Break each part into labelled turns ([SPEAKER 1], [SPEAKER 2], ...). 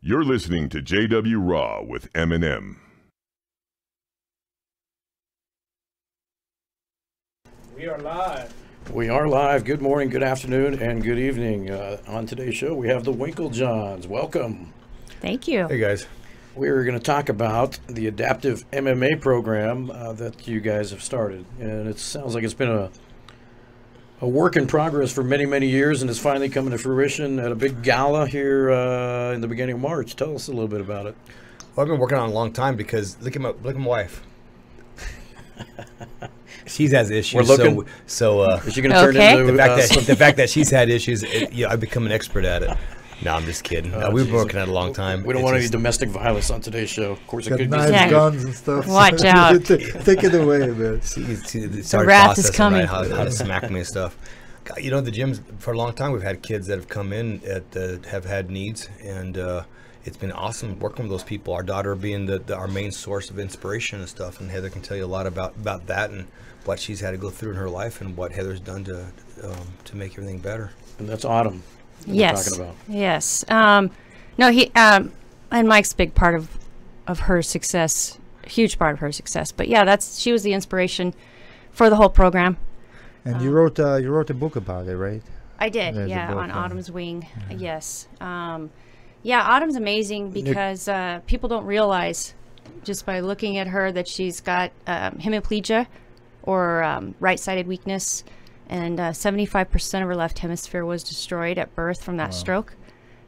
[SPEAKER 1] You're listening to JW Raw with Eminem.
[SPEAKER 2] We are live.
[SPEAKER 3] We are live. Good morning, good afternoon, and good evening. On today's show, we have the Winklejohns. Welcome.
[SPEAKER 4] Thank you.
[SPEAKER 2] Hey, guys.
[SPEAKER 3] We're going to talk about the adaptive MMA program that you guys have started. And it sounds like it's been a work in progress for many, many years, and it's finally coming to fruition at a big gala here in the beginning of March. Tell us a little bit about it.
[SPEAKER 2] Well, I've been working on it a long time because look at my wife. She's has issues.
[SPEAKER 3] We're looking.
[SPEAKER 2] So
[SPEAKER 3] is she going to turn into
[SPEAKER 2] the fact that she's had issues? I've become an expert at it. No, I'm just kidding. We've been working on it a long time.
[SPEAKER 3] We don't want any domestic violence on today's show. Of course, it could
[SPEAKER 5] knives,
[SPEAKER 3] be
[SPEAKER 5] guns, and stuff.
[SPEAKER 4] Watch out.
[SPEAKER 5] Take it away, man.
[SPEAKER 2] The
[SPEAKER 4] wrath is coming.
[SPEAKER 2] Right, how to smack me and stuff. You know, the gyms, for a long time, we've had kids that have come in that have had needs, and it's been awesome working with those people. Our daughter being our main source of inspiration and stuff, and Heather can tell you a lot about that and what she's had to go through in her life and what Heather's done to make everything better.
[SPEAKER 3] And that's Autumn.
[SPEAKER 4] Yes.
[SPEAKER 3] Talking about.
[SPEAKER 4] Yes. No, he and Mike's a big part of her success, a huge part of her success. But yeah, she was the inspiration for the whole program.
[SPEAKER 5] And you wrote a book about it, right?
[SPEAKER 4] I did.
[SPEAKER 5] There's
[SPEAKER 4] yeah,
[SPEAKER 5] a book,
[SPEAKER 4] on Autumn's Wing.
[SPEAKER 5] Yeah.
[SPEAKER 4] Yes. Yeah, Autumn's amazing because people don't realize just by looking at her that she's got hemiplegia or right-sided weakness. And 75% of her left hemisphere was destroyed at birth from that stroke.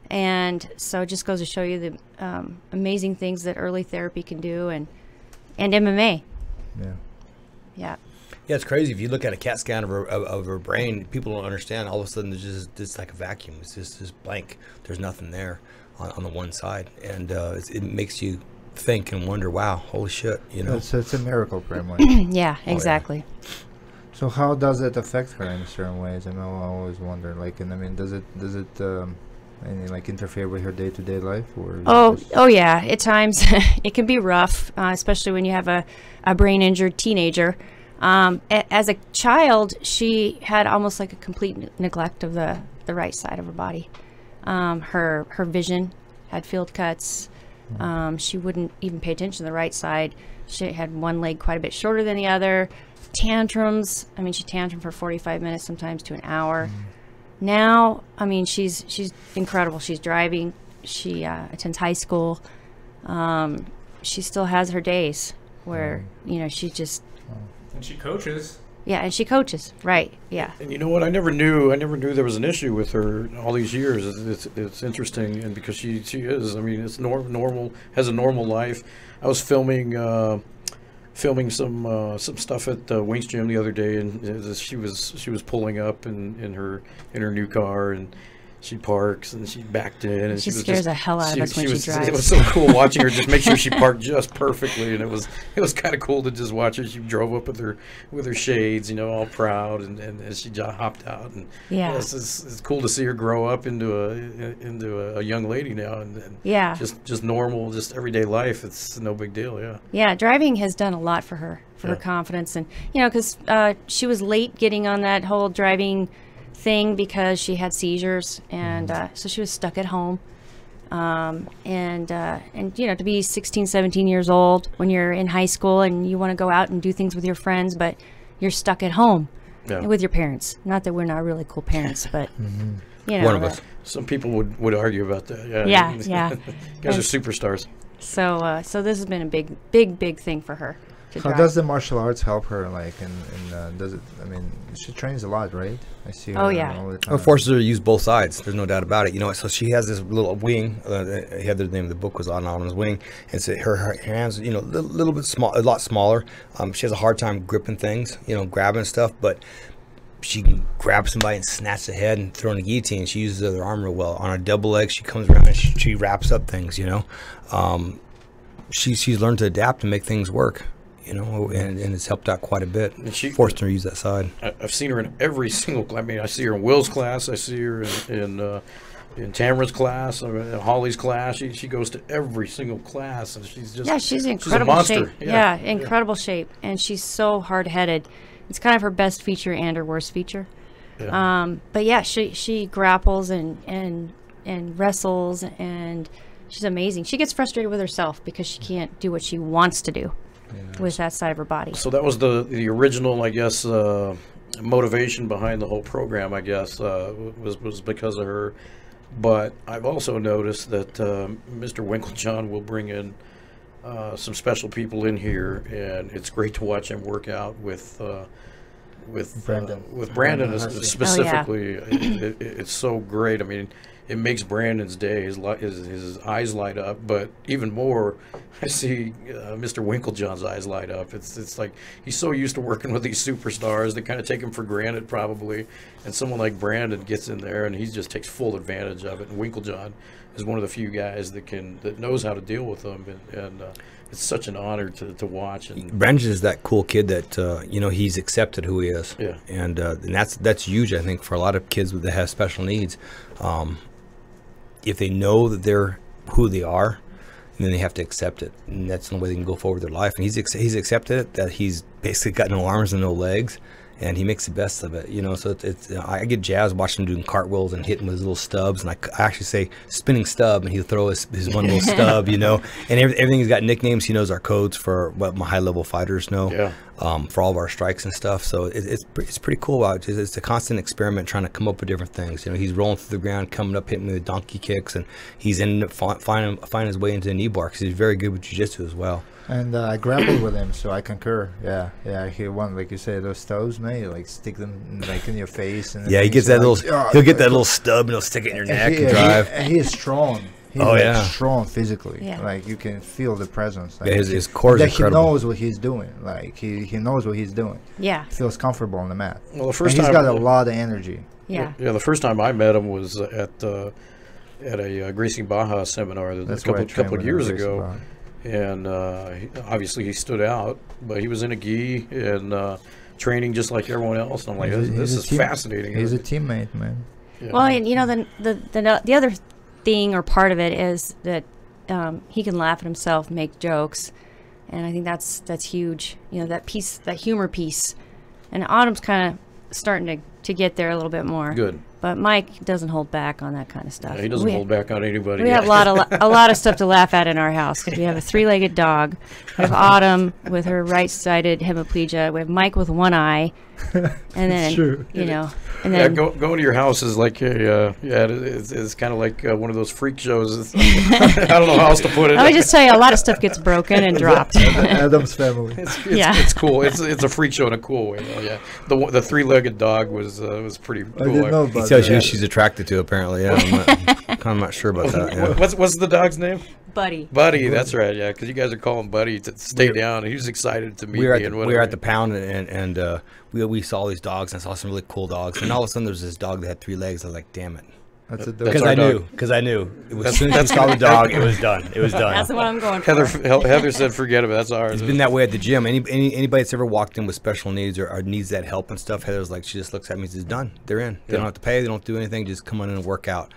[SPEAKER 4] And so it just goes to show you the amazing things that early therapy can do and MMA.
[SPEAKER 5] Yeah.
[SPEAKER 4] Yeah.
[SPEAKER 2] Yeah, it's crazy. If you look at a CAT scan of her brain, people don't understand. All of a sudden, there's just like a vacuum. It's just blank. There's nothing there on the one side. And it makes you think and wonder, wow, holy shit, you know.
[SPEAKER 5] It's a miracle, pretty much.
[SPEAKER 4] Yeah, exactly.
[SPEAKER 5] Yeah. So how does it affect her in certain ways? I always wonder, like, and I mean, does it any like interfere with her day-to-day life, or?
[SPEAKER 4] Oh yeah. At times, it can be rough, especially when you have a brain-injured teenager. As a child, she had almost like a complete neglect of the right side of her body. Her vision had field cuts. She wouldn't even pay attention to the right side. She had one leg quite a bit shorter than the other. Tantrums. I mean, she tantrum for 45 minutes, sometimes to an hour. Now, I mean, she's incredible. She's driving. She attends high school. She still has her days where, you know, she just...
[SPEAKER 6] And she coaches.
[SPEAKER 4] Yeah, and she coaches, right? Yeah.
[SPEAKER 3] And you know what? I never knew there was an issue with her all these years. It's interesting, and because she is. I mean, it's normal. Has a normal life. I was filming some stuff at Wink's gym the other day, and she was pulling up in her new car, and she parks and she backed in, and
[SPEAKER 4] she scares the hell out of us when she drives.
[SPEAKER 3] It was so cool watching her just make sure she parked just perfectly, and it was kind of cool to just watch her. She drove up with her shades, you know, all proud, and she hopped out, and
[SPEAKER 4] yeah,
[SPEAKER 3] it's cool to see her grow up into a young lady now, and
[SPEAKER 4] yeah,
[SPEAKER 3] just normal, just everyday life. It's no big deal. Yeah.
[SPEAKER 4] Yeah, driving has done a lot for her, her confidence, and you know, because she was late getting on that whole driving thing because she had seizures, and so she was stuck at home, and you know, to be 16, 17 years old when you're in high school and you want to go out and do things with your friends, but you're stuck at home with your parents. Not that we're not really cool parents, but you know,
[SPEAKER 2] one of us.
[SPEAKER 3] Some people would argue about that.
[SPEAKER 4] Yeah. You
[SPEAKER 3] guys are superstars.
[SPEAKER 4] So this has been a big thing for her.
[SPEAKER 5] How does the martial arts help her? Like, and does it? I mean, she trains a lot, right? I see her all the time.
[SPEAKER 2] It forces her to use both sides. There's no doubt about it. You know, so she has this little wing. Heather's name of the book was on Autumn's Wing, and so her hands, you know, a little bit small, a lot smaller. She has a hard time gripping things, you know, grabbing stuff, but she can grab somebody and snatch the head and throw in a guillotine. She uses the other arm real well. On her double leg, she comes around and she wraps up things. You know, she's learned to adapt and make things work. You know, and it's helped out quite a bit. And she forced her to use that side.
[SPEAKER 3] I've seen her in every single. I mean, I see her in Will's class. I see her in Tamara's class, Holly's class. She goes to every single class, and she's
[SPEAKER 4] she's in incredible shape.
[SPEAKER 3] Yeah,
[SPEAKER 4] incredible shape, and she's so hard-headed. It's kind of her best feature and her worst feature. Yeah. But yeah, she grapples and wrestles, and she's amazing. She gets frustrated with herself because she can't do what she wants to do with that side of her body.
[SPEAKER 3] So that was the original, I guess, motivation behind the whole program, I guess, was because of her. But I've also noticed that Mr. Winklejohn will bring in some special people in here, and it's great to watch him work out with Brandon specifically. It's so great. I mean, it makes Brandon's day. His eyes light up, but even more, I see Mr. Winklejohn's eyes light up. It's like he's so used to working with these superstars that kind of take him for granted probably, and someone like Brandon gets in there and he just takes full advantage of it. And Winklejohn is one of the few guys that knows how to deal with them, and it's such an honor to watch. And
[SPEAKER 2] Brandon is that cool kid that he's accepted who he is.
[SPEAKER 3] Yeah.
[SPEAKER 2] And that's huge, I think, for a lot of kids that have special needs. If they know that they're who they are, then they have to accept it, and that's the way they can go forward with their life. And he's accepted it, that he's basically got no arms and no legs, and he makes the best of it. So I get jazzed watching him doing cartwheels and hitting with his little stubs, and I actually say spinning stub, and he'll throw his one little stub, and everything. He's got nicknames. He knows our codes for what my high level fighters know.
[SPEAKER 3] Yeah.
[SPEAKER 2] For all of our strikes and stuff. So it's pretty cool. It's a constant experiment trying to come up with different things. He's rolling through the ground, coming up, hitting me with donkey kicks, and he's ended up finding his way into the knee bar because he's very good with jiu-jitsu as well.
[SPEAKER 5] And I grappled with him, so I concur. Yeah. He won, like you say, those stubs, man. You like stick them like in your face. And
[SPEAKER 2] he gets that little. He'll get that little stub and he'll stick it in your neck and drive.
[SPEAKER 5] He is strong. He's strong physically. Yeah. Like you can feel the presence. Like,
[SPEAKER 2] his core is incredible.
[SPEAKER 5] He knows what he's doing. Like he knows what he's doing.
[SPEAKER 4] Yeah.
[SPEAKER 5] He feels comfortable on the mat.
[SPEAKER 3] Well, the first time
[SPEAKER 5] he's got a lot of energy.
[SPEAKER 4] Yeah.
[SPEAKER 3] Yeah. The first time I met him was at a Gracie Baja seminar a couple of years ago. And obviously he stood out, but he was in a gi and training just like everyone else. And I'm like, this is fascinating.
[SPEAKER 5] He's a teammate, man.
[SPEAKER 4] Yeah. Well, and the other thing or part of it is that he can laugh at himself, make jokes, and I think that's huge. That piece, that humor piece, and Autumn's kind of starting to get there a little bit more.
[SPEAKER 3] Good.
[SPEAKER 4] But Mike doesn't hold back on that kind of stuff.
[SPEAKER 3] Yeah, he doesn't hold back on anybody.
[SPEAKER 4] We have a lot of stuff to laugh at in our house because we have a 3-legged dog. We have Autumn with her right-sided hemiplegia. We have Mike with one eye, and then and then
[SPEAKER 3] going to your house is like it's kind of like one of those freak shows. I don't know how else to put it.
[SPEAKER 4] Let me just tell you, a lot of stuff gets broken and dropped.
[SPEAKER 5] Adam's family.
[SPEAKER 3] It's cool. It's a freak show in a cool way. Yeah. The 3-legged dog was pretty cool.
[SPEAKER 5] I didn't know about
[SPEAKER 2] tells you who she's attracted to, apparently. Yeah, I'm not sure about that. Yeah.
[SPEAKER 3] What's the dog's name?
[SPEAKER 4] Buddy.
[SPEAKER 3] Buddy, that's right. Yeah, because you guys are calling Buddy to stay down. He was excited to meet me. We
[SPEAKER 2] were at the pound, and we saw these dogs, and I saw some really cool dogs. And all of a sudden, there was this dog that had 3 legs. I was like, damn it. Because I knew. As soon as we saw the dog, it was done. It was done.
[SPEAKER 4] That's what I'm going for.
[SPEAKER 3] Heather said, forget it. That's ours.
[SPEAKER 2] It's been that way at the gym. Anybody that's ever walked in with special needs or needs that help and stuff, Heather's like, she just looks at me and says, done. They're in. They don't have to pay. They don't do anything. Just come on in and work out.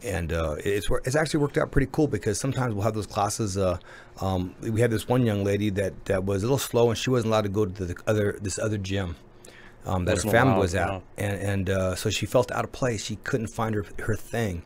[SPEAKER 2] And it's actually worked out pretty cool because sometimes we'll have those classes. We had this one young lady that was a little slow, and she wasn't allowed to go to this other gym. That her family was at, and so she felt out of place. She couldn't find her thing.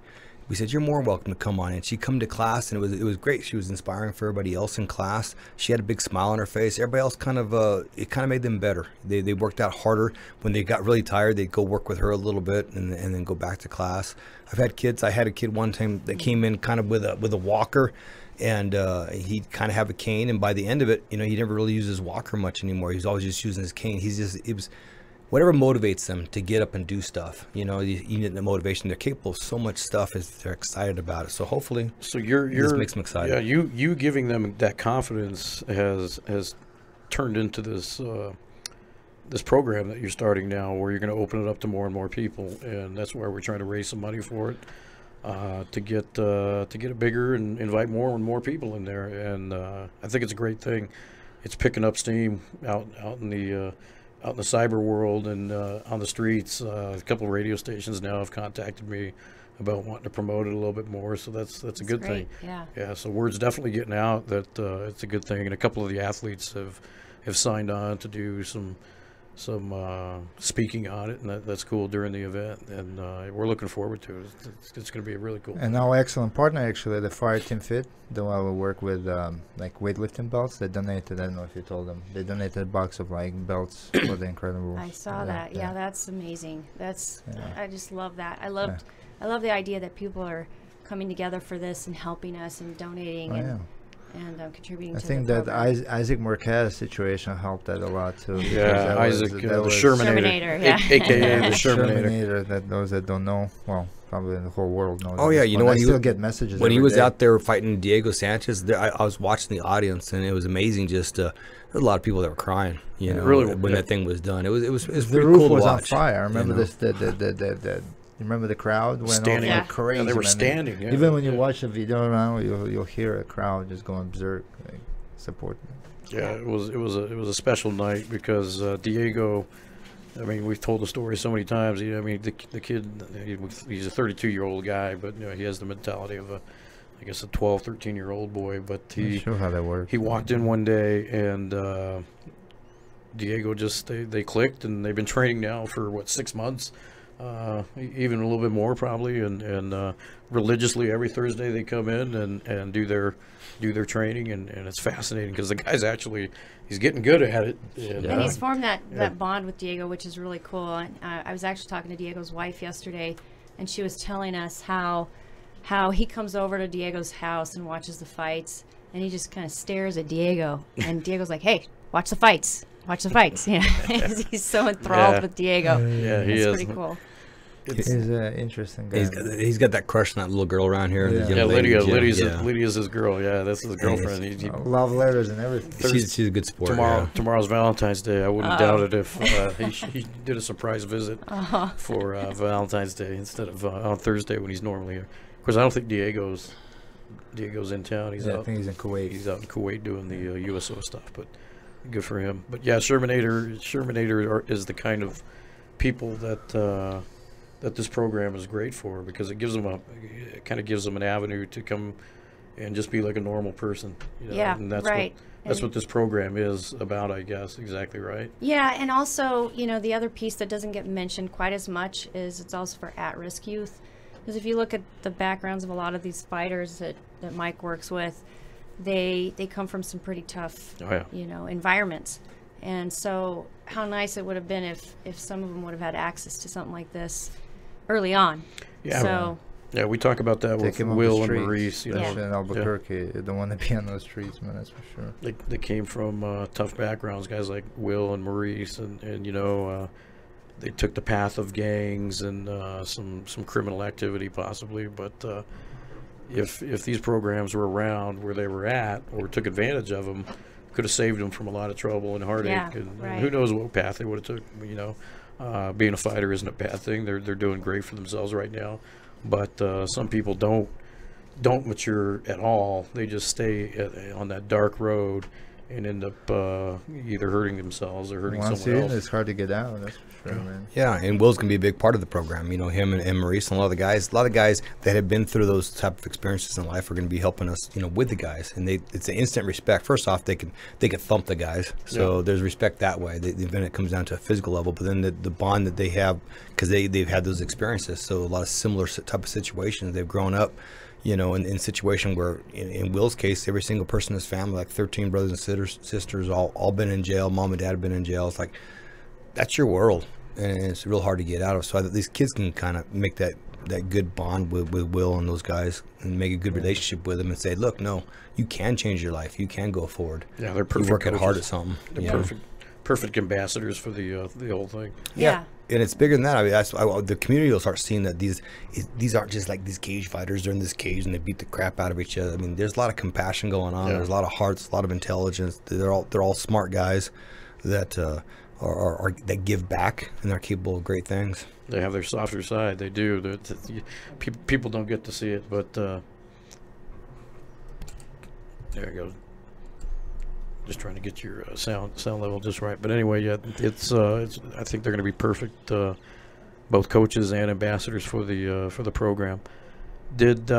[SPEAKER 2] We said, you're more welcome to come on. And she come to class, and it was great. She was inspiring for everybody else in class. She had a big smile on her face. Everybody else it kind of made them better. They worked out harder. When they got really tired, they'd go work with her a little bit and then go back to class. I've had kids. I had a kid one time that came in kind of with a walker, and he'd kind of have a cane. And by the end of it, he never really used his walker much anymore. He was always just using his cane. It was whatever motivates them to get up and do stuff. You need the motivation. They're capable of so much stuff as they're excited about it. So hopefully, this makes them excited.
[SPEAKER 3] Yeah, you giving them that confidence has turned into this this program that you're starting now, where you're going to open it up to more and more people, and that's where we're trying to raise some money for it to get it bigger and invite more and more people in there. And I think it's a great thing. It's picking up steam out in the cyber world and on the streets. A couple of radio stations now have contacted me about wanting to promote it a little bit more, so that's a good thing. Yeah. So word's definitely getting out that it's a good thing, and a couple of the athletes have signed on to do some speaking on it, and that's cool during the event, and we're looking forward to it. It's going to be a really cool.
[SPEAKER 5] And our excellent partner, actually, the Fire Team Fit, the one we work with, like weightlifting belts. They donated. I don't know if you told them. They donated a box of like belts for the IncredAble.
[SPEAKER 4] I saw that. Yeah, that's amazing. I just love that. I love the idea that people are coming together for this and helping us and donating and contributing.
[SPEAKER 5] I
[SPEAKER 4] to
[SPEAKER 5] think
[SPEAKER 4] the
[SPEAKER 5] that
[SPEAKER 4] program.
[SPEAKER 5] Isaac Marquez situation helped that a lot too.
[SPEAKER 3] Yeah, Isaac, the Shermanator,
[SPEAKER 4] yeah.
[SPEAKER 3] aka the Shermanator.
[SPEAKER 5] Shermanator. That those that don't know, well, probably the whole world knows.
[SPEAKER 2] Oh yeah, you know
[SPEAKER 5] I
[SPEAKER 2] when
[SPEAKER 5] still get messages
[SPEAKER 2] when he
[SPEAKER 5] every
[SPEAKER 2] was
[SPEAKER 5] day.
[SPEAKER 2] out there fighting Diego Sanchez. I was watching the audience, and it was amazing. Just there was a lot of people that were crying. You know,
[SPEAKER 3] really,
[SPEAKER 2] when that thing was done, it was
[SPEAKER 5] The
[SPEAKER 2] pretty
[SPEAKER 5] roof
[SPEAKER 2] cool to
[SPEAKER 5] was on
[SPEAKER 2] watch,
[SPEAKER 5] fire. I remember
[SPEAKER 2] you know?
[SPEAKER 5] this. You remember the crowd went
[SPEAKER 3] Standing.
[SPEAKER 5] over
[SPEAKER 3] Yeah.
[SPEAKER 5] crazy.
[SPEAKER 3] Yeah, they were
[SPEAKER 5] man.
[SPEAKER 3] standing. Yeah.
[SPEAKER 5] Even when you watch the video now, you'll hear a crowd just going berserk, like, support.
[SPEAKER 3] Yeah, it was a special night because Diego. I mean, we've told the story so many times. I mean, the kid, he's a 32-year-old guy, but you know, he has the mentality of I guess a 12, 13-year-old boy. But
[SPEAKER 5] Not sure how that works.
[SPEAKER 3] he walked in one day and Diego just they clicked, and they've been training now for 6 months. Even a little bit more probably, and religiously every Thursday they come in and do their training, and it's fascinating because the guy's he's getting good at it.
[SPEAKER 4] And he's formed that bond with Diego, which is really cool. I was actually talking to Diego's wife yesterday, and she was telling us how he comes over to Diego's house and watches the fights, and he just kind of stares at Diego, and Diego's like, "Hey, watch the fights." Watch the fights. Yeah, he's so enthralled with Diego.
[SPEAKER 3] Yeah, he is.
[SPEAKER 4] It's pretty cool.
[SPEAKER 5] He's an interesting guy.
[SPEAKER 2] He's got that crush on that little girl around here.
[SPEAKER 5] Yeah.
[SPEAKER 2] the young lady, Jim.
[SPEAKER 3] Lydia's his girl. Yeah, that's his girlfriend. He
[SPEAKER 5] Love letters and everything.
[SPEAKER 2] She's a good sport. yeah.
[SPEAKER 3] Tomorrow's Valentine's Day. I wouldn't doubt it if he did a surprise visit for Valentine's Day instead of on Thursday when he's normally here. Of course, I don't think Diego's in town. He's out.
[SPEAKER 5] I think he's in Kuwait.
[SPEAKER 3] He's out in Kuwait doing the USO stuff, but good for him. But yeah, Shermanator is the kind of people that this program is great for, because it kind of gives them an avenue to come and just be like a normal person. You know?
[SPEAKER 4] Yeah,
[SPEAKER 3] and that's
[SPEAKER 4] right.
[SPEAKER 3] That's what this program is about, I guess. Exactly right.
[SPEAKER 4] Yeah, and also, the other piece that doesn't get mentioned quite as much is it's also for at-risk youth. Because if you look at the backgrounds of a lot of these fighters that Mike works with, they come from some pretty tough, environments. And so how nice it would have been if some of them would have had access to something like this early on.
[SPEAKER 3] Yeah.
[SPEAKER 4] So
[SPEAKER 3] yeah, we talk about that with Will and Maurice.
[SPEAKER 5] Especially in Albuquerque. They don't want to be on those streets, man, that's for sure.
[SPEAKER 3] They came from tough backgrounds, guys like Will and Maurice, and they took the path of gangs and some criminal activity possibly, but if these programs were around where they were at, or took advantage of them, could have saved them from a lot of trouble and heartache, and who knows what path they would have took. Being a fighter isn't a bad thing. They're doing great for themselves right now, but some people don't mature at all. They just stay on that dark road and end up either hurting themselves or hurting someone else.
[SPEAKER 5] It's hard to get out, that's for sure, man.
[SPEAKER 2] Yeah, and Will's gonna be a big part of the program. Him and Maurice and a lot of the guys that have been through those type of experiences in life are gonna be helping us, with the guys. And it's an instant respect. First off, they can thump the guys, so there's respect that way. Then it comes down to a physical level, but then the bond that they have, because they've had those experiences, so a lot of similar type of situations. They've grown up, in situation where, in Will's case, every single person in his family, like 13 brothers and sisters, all been in jail. Mom and dad have been in jail. It's like, that's your world, and it's real hard to get out of. So these kids can kind of make that good bond with Will and those guys, and make a good relationship with them, and say, look, no, you can change your life. You can go forward.
[SPEAKER 3] Yeah, they're perfect.
[SPEAKER 2] You work hard at something.
[SPEAKER 3] They're perfect ambassadors for the whole thing.
[SPEAKER 2] Yeah. And it's bigger than that. I mean, the community will start seeing that these aren't just like these cage fighters. They're in this cage and they beat the crap out of each other. I mean, there's a lot of compassion going on. There's a lot of hearts, a lot of intelligence. They're all smart guys that are that give back, and they're capable of great things.
[SPEAKER 3] They have their softer side. They do. People don't get to see it, but there it goes. Just trying to get your sound level just right. But anyway, yeah, it's I think they're going to be perfect, both coaches and ambassadors for the program. Did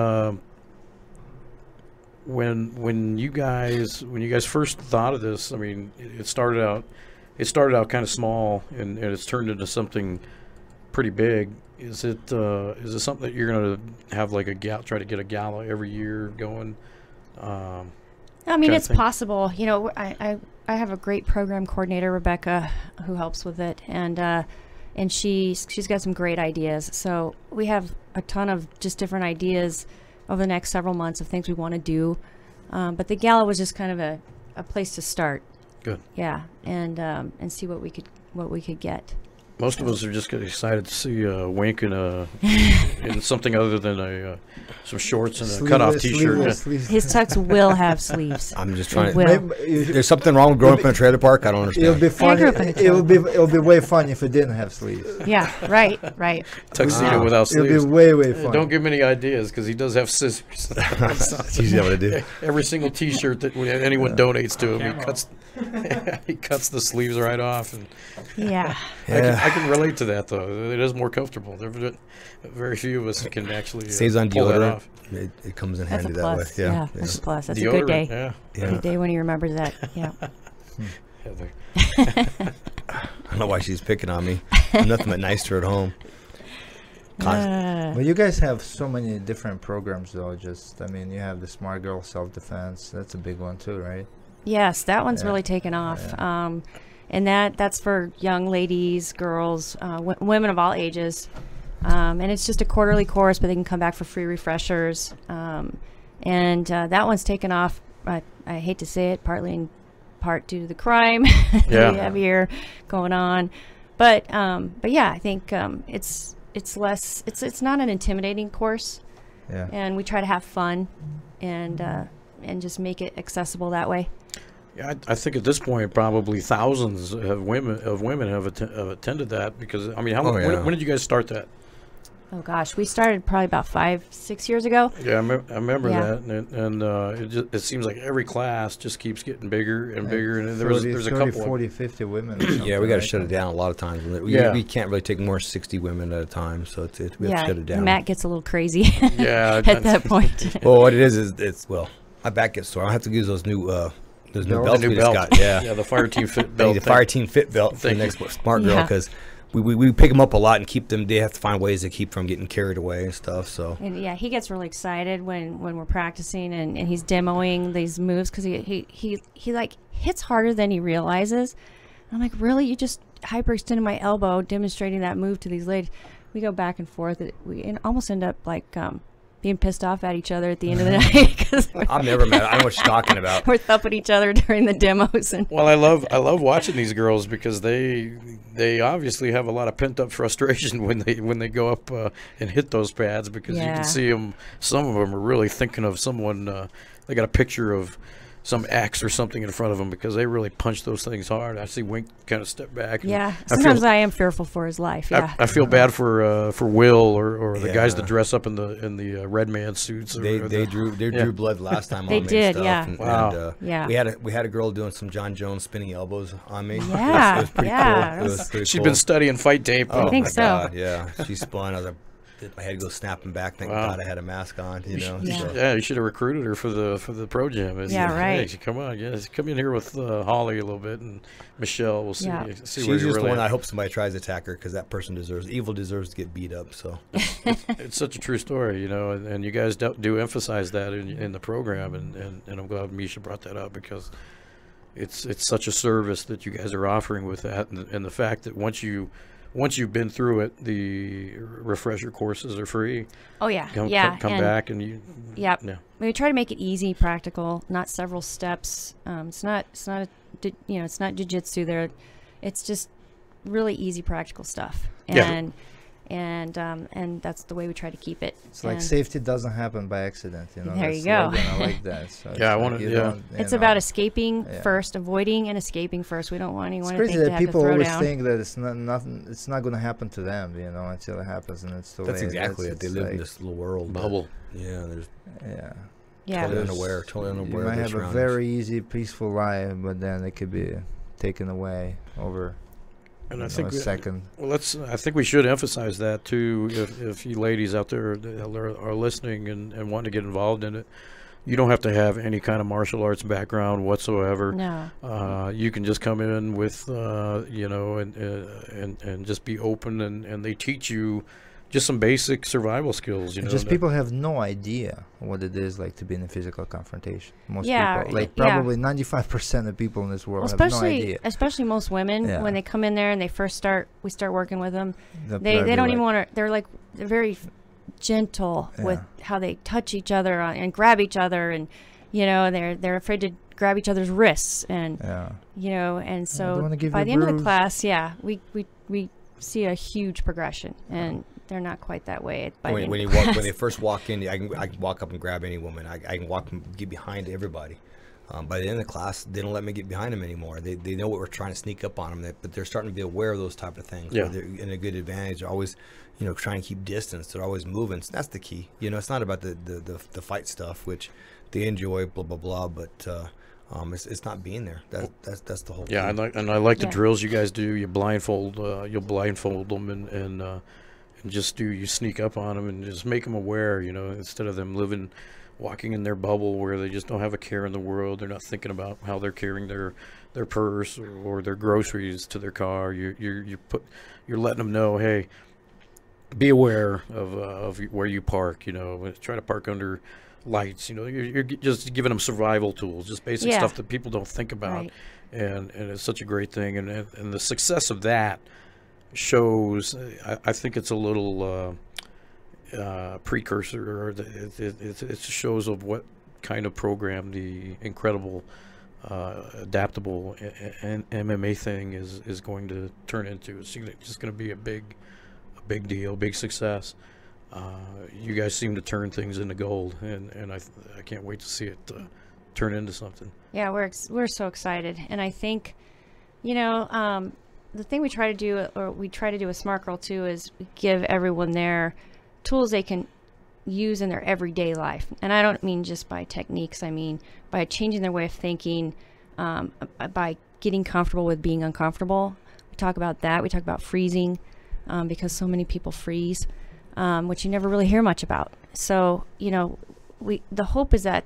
[SPEAKER 3] when you guys first thought of this? I mean, it started out it started out kind of small, and it's turned into something pretty big. Is it something that you're going to have like try to get a gala every year going?
[SPEAKER 4] I mean, it's possible. You know, I have a great program coordinator, Rebecca, who helps with it, and she's got some great ideas. So we have a ton of just different ideas over the next several months of things we want to do. But the gala was just kind of a place to start.
[SPEAKER 3] Good.
[SPEAKER 4] Yeah, and see what we could get.
[SPEAKER 3] Most of us are just getting excited to see Wink in something other than some shorts and a cutoff T-shirt.
[SPEAKER 4] His tux will have sleeves.
[SPEAKER 2] I'm just trying to.
[SPEAKER 4] Will.
[SPEAKER 2] There's something wrong with growing up in a trailer park. I don't understand.
[SPEAKER 5] It'll be fun.
[SPEAKER 4] grew up in a
[SPEAKER 5] It'll be way fun if it didn't have sleeves.
[SPEAKER 4] Yeah, right.
[SPEAKER 3] Tuxedo without sleeves.
[SPEAKER 5] It'll be way fun.
[SPEAKER 3] Don't give him any ideas because he does have scissors.
[SPEAKER 2] That's usually what I do.
[SPEAKER 3] Every single T-shirt that anyone donates to him, he cuts the sleeves right off. And
[SPEAKER 4] Yeah.
[SPEAKER 3] I can relate to that though. It is more comfortable. Very few of us can actually
[SPEAKER 2] Stays on
[SPEAKER 3] pull that
[SPEAKER 2] deodorant.
[SPEAKER 3] off.
[SPEAKER 2] It comes in
[SPEAKER 4] That's a
[SPEAKER 2] handy that way.
[SPEAKER 4] plus. Yeah, that's a plus. That's a
[SPEAKER 3] Deodorant,
[SPEAKER 4] good day.
[SPEAKER 3] Yeah.
[SPEAKER 4] Good day when he remembers that. Yeah.
[SPEAKER 3] Heather.
[SPEAKER 2] I don't know why she's picking on me. I'm nothing but nice to her at home.
[SPEAKER 5] Well, you guys have so many different programs, though. I mean, you have the Smart Girl Self-Defense. That's a big one, too, right?
[SPEAKER 4] Yes, that one's really taken off.
[SPEAKER 5] Yeah.
[SPEAKER 4] And that's for young ladies, girls, women of all ages. And it's just a quarterly course, but they can come back for free refreshers. And that one's taken off. I hate to say it, partly in part due to the crime that we have here going on. But yeah, I think it's less. It's not an intimidating course.
[SPEAKER 5] Yeah.
[SPEAKER 4] And we try to have fun, and just make it accessible that way.
[SPEAKER 3] Yeah, I think at this point probably thousands of women have attended that because I mean, when did you guys start that?
[SPEAKER 4] Oh gosh, we started probably about 5-6 years ago.
[SPEAKER 3] Yeah, I remember
[SPEAKER 4] Yeah.
[SPEAKER 3] that, and it seems like every class just keeps getting bigger and bigger, and there's a
[SPEAKER 5] 30,
[SPEAKER 3] couple.
[SPEAKER 5] 40, 50 women. or
[SPEAKER 2] Yeah, we got to
[SPEAKER 5] something
[SPEAKER 2] shut it
[SPEAKER 5] like
[SPEAKER 2] down a lot of times. We can't really take more than 60 women at a time, so we have to shut it down.
[SPEAKER 4] Matt gets a little crazy
[SPEAKER 3] Yeah,
[SPEAKER 4] at that point.
[SPEAKER 2] Well, what it is my back gets sore. I have to use those new belts we just got. Yeah,
[SPEAKER 3] the Fire Team Fit
[SPEAKER 2] I
[SPEAKER 3] belt.
[SPEAKER 2] need the Fire Team Fit belt for the next Smart Girl because we pick them up a lot and keep them. They have to find ways to keep from getting carried away and stuff. So
[SPEAKER 4] And yeah, he gets really excited when we're practicing and he's demoing these moves because he like hits harder than he realizes. I'm like, really? You just hyperextended my elbow demonstrating that move to these ladies. We go back and forth. We almost end up like being pissed off at each other at the end of the night because
[SPEAKER 2] I'm never mad. I know what she's talking about.
[SPEAKER 4] we're thumping each other during the demos. And
[SPEAKER 3] Well, I love watching these girls because they obviously have a lot of pent up frustration when they go up and hit those pads because you can see them. Some of them are really thinking of someone. They got a picture of some axe or something in front of them because they really punch those things hard. I see Wink kind of step back. And
[SPEAKER 4] sometimes I am fearful for his life. Yeah,
[SPEAKER 3] I feel bad for Will or the guys that dress up in the red man suits.
[SPEAKER 2] They drew blood last time.
[SPEAKER 4] They
[SPEAKER 2] on me
[SPEAKER 4] did,
[SPEAKER 2] and stuff.
[SPEAKER 4] yeah.
[SPEAKER 2] And,
[SPEAKER 3] Wow.
[SPEAKER 2] we had a girl doing some John Jones spinning elbows on me.
[SPEAKER 4] Yeah,
[SPEAKER 2] it was pretty
[SPEAKER 4] yeah,
[SPEAKER 2] cool. It was pretty
[SPEAKER 3] She's
[SPEAKER 2] cool.
[SPEAKER 3] been studying fight tape.
[SPEAKER 2] Oh
[SPEAKER 4] I think
[SPEAKER 2] my
[SPEAKER 4] so.
[SPEAKER 2] God, yeah, she spun. I was like, my head goes snapping back. Thank God I had a mask on. You know.
[SPEAKER 4] Yeah.
[SPEAKER 2] So.
[SPEAKER 3] You should have recruited her for the pro gym.
[SPEAKER 4] Yeah, right.
[SPEAKER 3] Hey, come on, come in here with Holly a little bit, and Michelle. We'll see.
[SPEAKER 4] Yeah.
[SPEAKER 3] See
[SPEAKER 2] She's
[SPEAKER 3] where
[SPEAKER 2] just
[SPEAKER 3] you're
[SPEAKER 2] the
[SPEAKER 3] really
[SPEAKER 2] one
[SPEAKER 3] at.
[SPEAKER 2] I hope somebody tries to attack her because that person deserves to get beat up. So
[SPEAKER 3] It's such a true story, you know, and you guys do emphasize that in the program, and I'm glad Misha brought that up because it's such a service that you guys are offering with that, and the fact that once you've been through it, the refresher courses are free.
[SPEAKER 4] Oh yeah,
[SPEAKER 3] Come
[SPEAKER 4] and
[SPEAKER 3] back and you.
[SPEAKER 4] Yep.
[SPEAKER 3] Yeah.
[SPEAKER 4] We try to make it easy, practical, not several steps. It's not jiu-jitsu there. It's just really easy, practical stuff. And that's the way we try to keep it.
[SPEAKER 5] It's like safety doesn't happen by accident, you know.
[SPEAKER 4] There
[SPEAKER 5] That's
[SPEAKER 4] you go.
[SPEAKER 5] the slogan. I like that. So
[SPEAKER 3] Yeah, I
[SPEAKER 5] like
[SPEAKER 3] wanna-
[SPEAKER 5] you
[SPEAKER 3] yeah.
[SPEAKER 5] don't, you
[SPEAKER 4] It's
[SPEAKER 5] know.
[SPEAKER 4] about escaping first, avoiding and escaping first. We don't want anyone
[SPEAKER 5] It's
[SPEAKER 4] to
[SPEAKER 5] crazy
[SPEAKER 4] think they
[SPEAKER 5] that
[SPEAKER 4] have to
[SPEAKER 5] people
[SPEAKER 4] throw
[SPEAKER 5] always
[SPEAKER 4] down.
[SPEAKER 5] think that it's not going to happen to them, you know, until it happens, and it's the
[SPEAKER 2] that's
[SPEAKER 5] way
[SPEAKER 2] exactly it. They
[SPEAKER 5] it's
[SPEAKER 2] live in
[SPEAKER 5] like-
[SPEAKER 2] this little world
[SPEAKER 3] Bubble.
[SPEAKER 2] Yeah, there's
[SPEAKER 5] Yeah.
[SPEAKER 4] Yeah.
[SPEAKER 2] totally
[SPEAKER 5] There's-
[SPEAKER 2] unaware
[SPEAKER 5] You
[SPEAKER 2] of
[SPEAKER 5] might
[SPEAKER 2] their
[SPEAKER 5] have a
[SPEAKER 2] surroundings.
[SPEAKER 5] very easy, peaceful life, but then it could be taken away over
[SPEAKER 3] And I
[SPEAKER 5] a
[SPEAKER 3] think
[SPEAKER 5] second.
[SPEAKER 3] Well, I think we should emphasize that too. If you ladies out there that are listening and want to get involved in it, you don't have to have any kind of martial arts background whatsoever.
[SPEAKER 4] No.
[SPEAKER 3] You can just come in with, you know, and just be open, and they teach you just some basic survival skills. You know,
[SPEAKER 5] Just people have no idea what it is like to be in a physical confrontation. Most
[SPEAKER 4] Yeah,
[SPEAKER 5] people, like
[SPEAKER 4] yeah.
[SPEAKER 5] probably 95% of people in this world
[SPEAKER 4] Well,
[SPEAKER 5] have no
[SPEAKER 4] especially
[SPEAKER 5] idea.
[SPEAKER 4] especially most women
[SPEAKER 5] Yeah.
[SPEAKER 4] when they come in there and they first start, we start working with them.
[SPEAKER 5] They'll
[SPEAKER 4] They
[SPEAKER 5] probably
[SPEAKER 4] don't
[SPEAKER 5] be
[SPEAKER 4] even
[SPEAKER 5] like,
[SPEAKER 4] want to. They're very gentle with
[SPEAKER 5] Yeah.
[SPEAKER 4] how they touch each other and grab each other, and you know they're afraid to grab each other's wrists, and
[SPEAKER 5] Yeah.
[SPEAKER 4] you know, and
[SPEAKER 5] don't
[SPEAKER 4] so
[SPEAKER 5] wanna give
[SPEAKER 4] by
[SPEAKER 5] you a
[SPEAKER 4] the end of the
[SPEAKER 5] bruise.
[SPEAKER 4] class, yeah, we see a huge progression, and they're not quite that way by the
[SPEAKER 2] When,
[SPEAKER 4] end
[SPEAKER 2] when
[SPEAKER 4] of
[SPEAKER 2] you
[SPEAKER 4] the
[SPEAKER 2] walk,
[SPEAKER 4] class.
[SPEAKER 2] when they first walk in, I can walk up and grab any woman. I can walk and get behind everybody. By the end of the class, they don't let me get behind them anymore. They know what we're trying to sneak up on them, but they're starting to be aware of those type of things.
[SPEAKER 3] Yeah.
[SPEAKER 2] Where they're in a good advantage. They're always, you know, trying to keep distance. They're always moving. So that's the key. You know, it's not about the fight stuff, which they enjoy, blah blah blah. But it's not being there. That's the whole.
[SPEAKER 3] Yeah,
[SPEAKER 2] key.
[SPEAKER 3] I like the
[SPEAKER 4] Yeah.
[SPEAKER 3] drills you guys do. You blindfold, you'll blindfold them and just you sneak up on them and just make them aware. You know, instead of them walking in their bubble where they just don't have a care in the world. They're not thinking about how they're carrying their purse or their groceries to their car. You're letting them know, hey, be aware of where you park. You know, try to park under lights. You know, you're just giving them survival tools, just basic
[SPEAKER 4] Yeah.
[SPEAKER 3] stuff that people don't think about.
[SPEAKER 4] Right.
[SPEAKER 3] And it's such a great thing, and the success of that shows. I think it's a little precursor, or it shows of what kind of program the incredible adaptable MMA thing is going to turn into. It's just going to be a big deal, big success. You guys seem to turn things into gold, and I can't wait to see it turn into something.
[SPEAKER 4] Yeah, we're so excited, and I think, you know, the thing we try to do, or we try to do with Smart Girl too, is give everyone their tools they can use in their everyday life. And I don't mean just by techniques. I mean by changing their way of thinking, by getting comfortable with being uncomfortable. We talk about that. We talk about freezing, because so many people freeze, which you never really hear much about. So, you know, the hope is that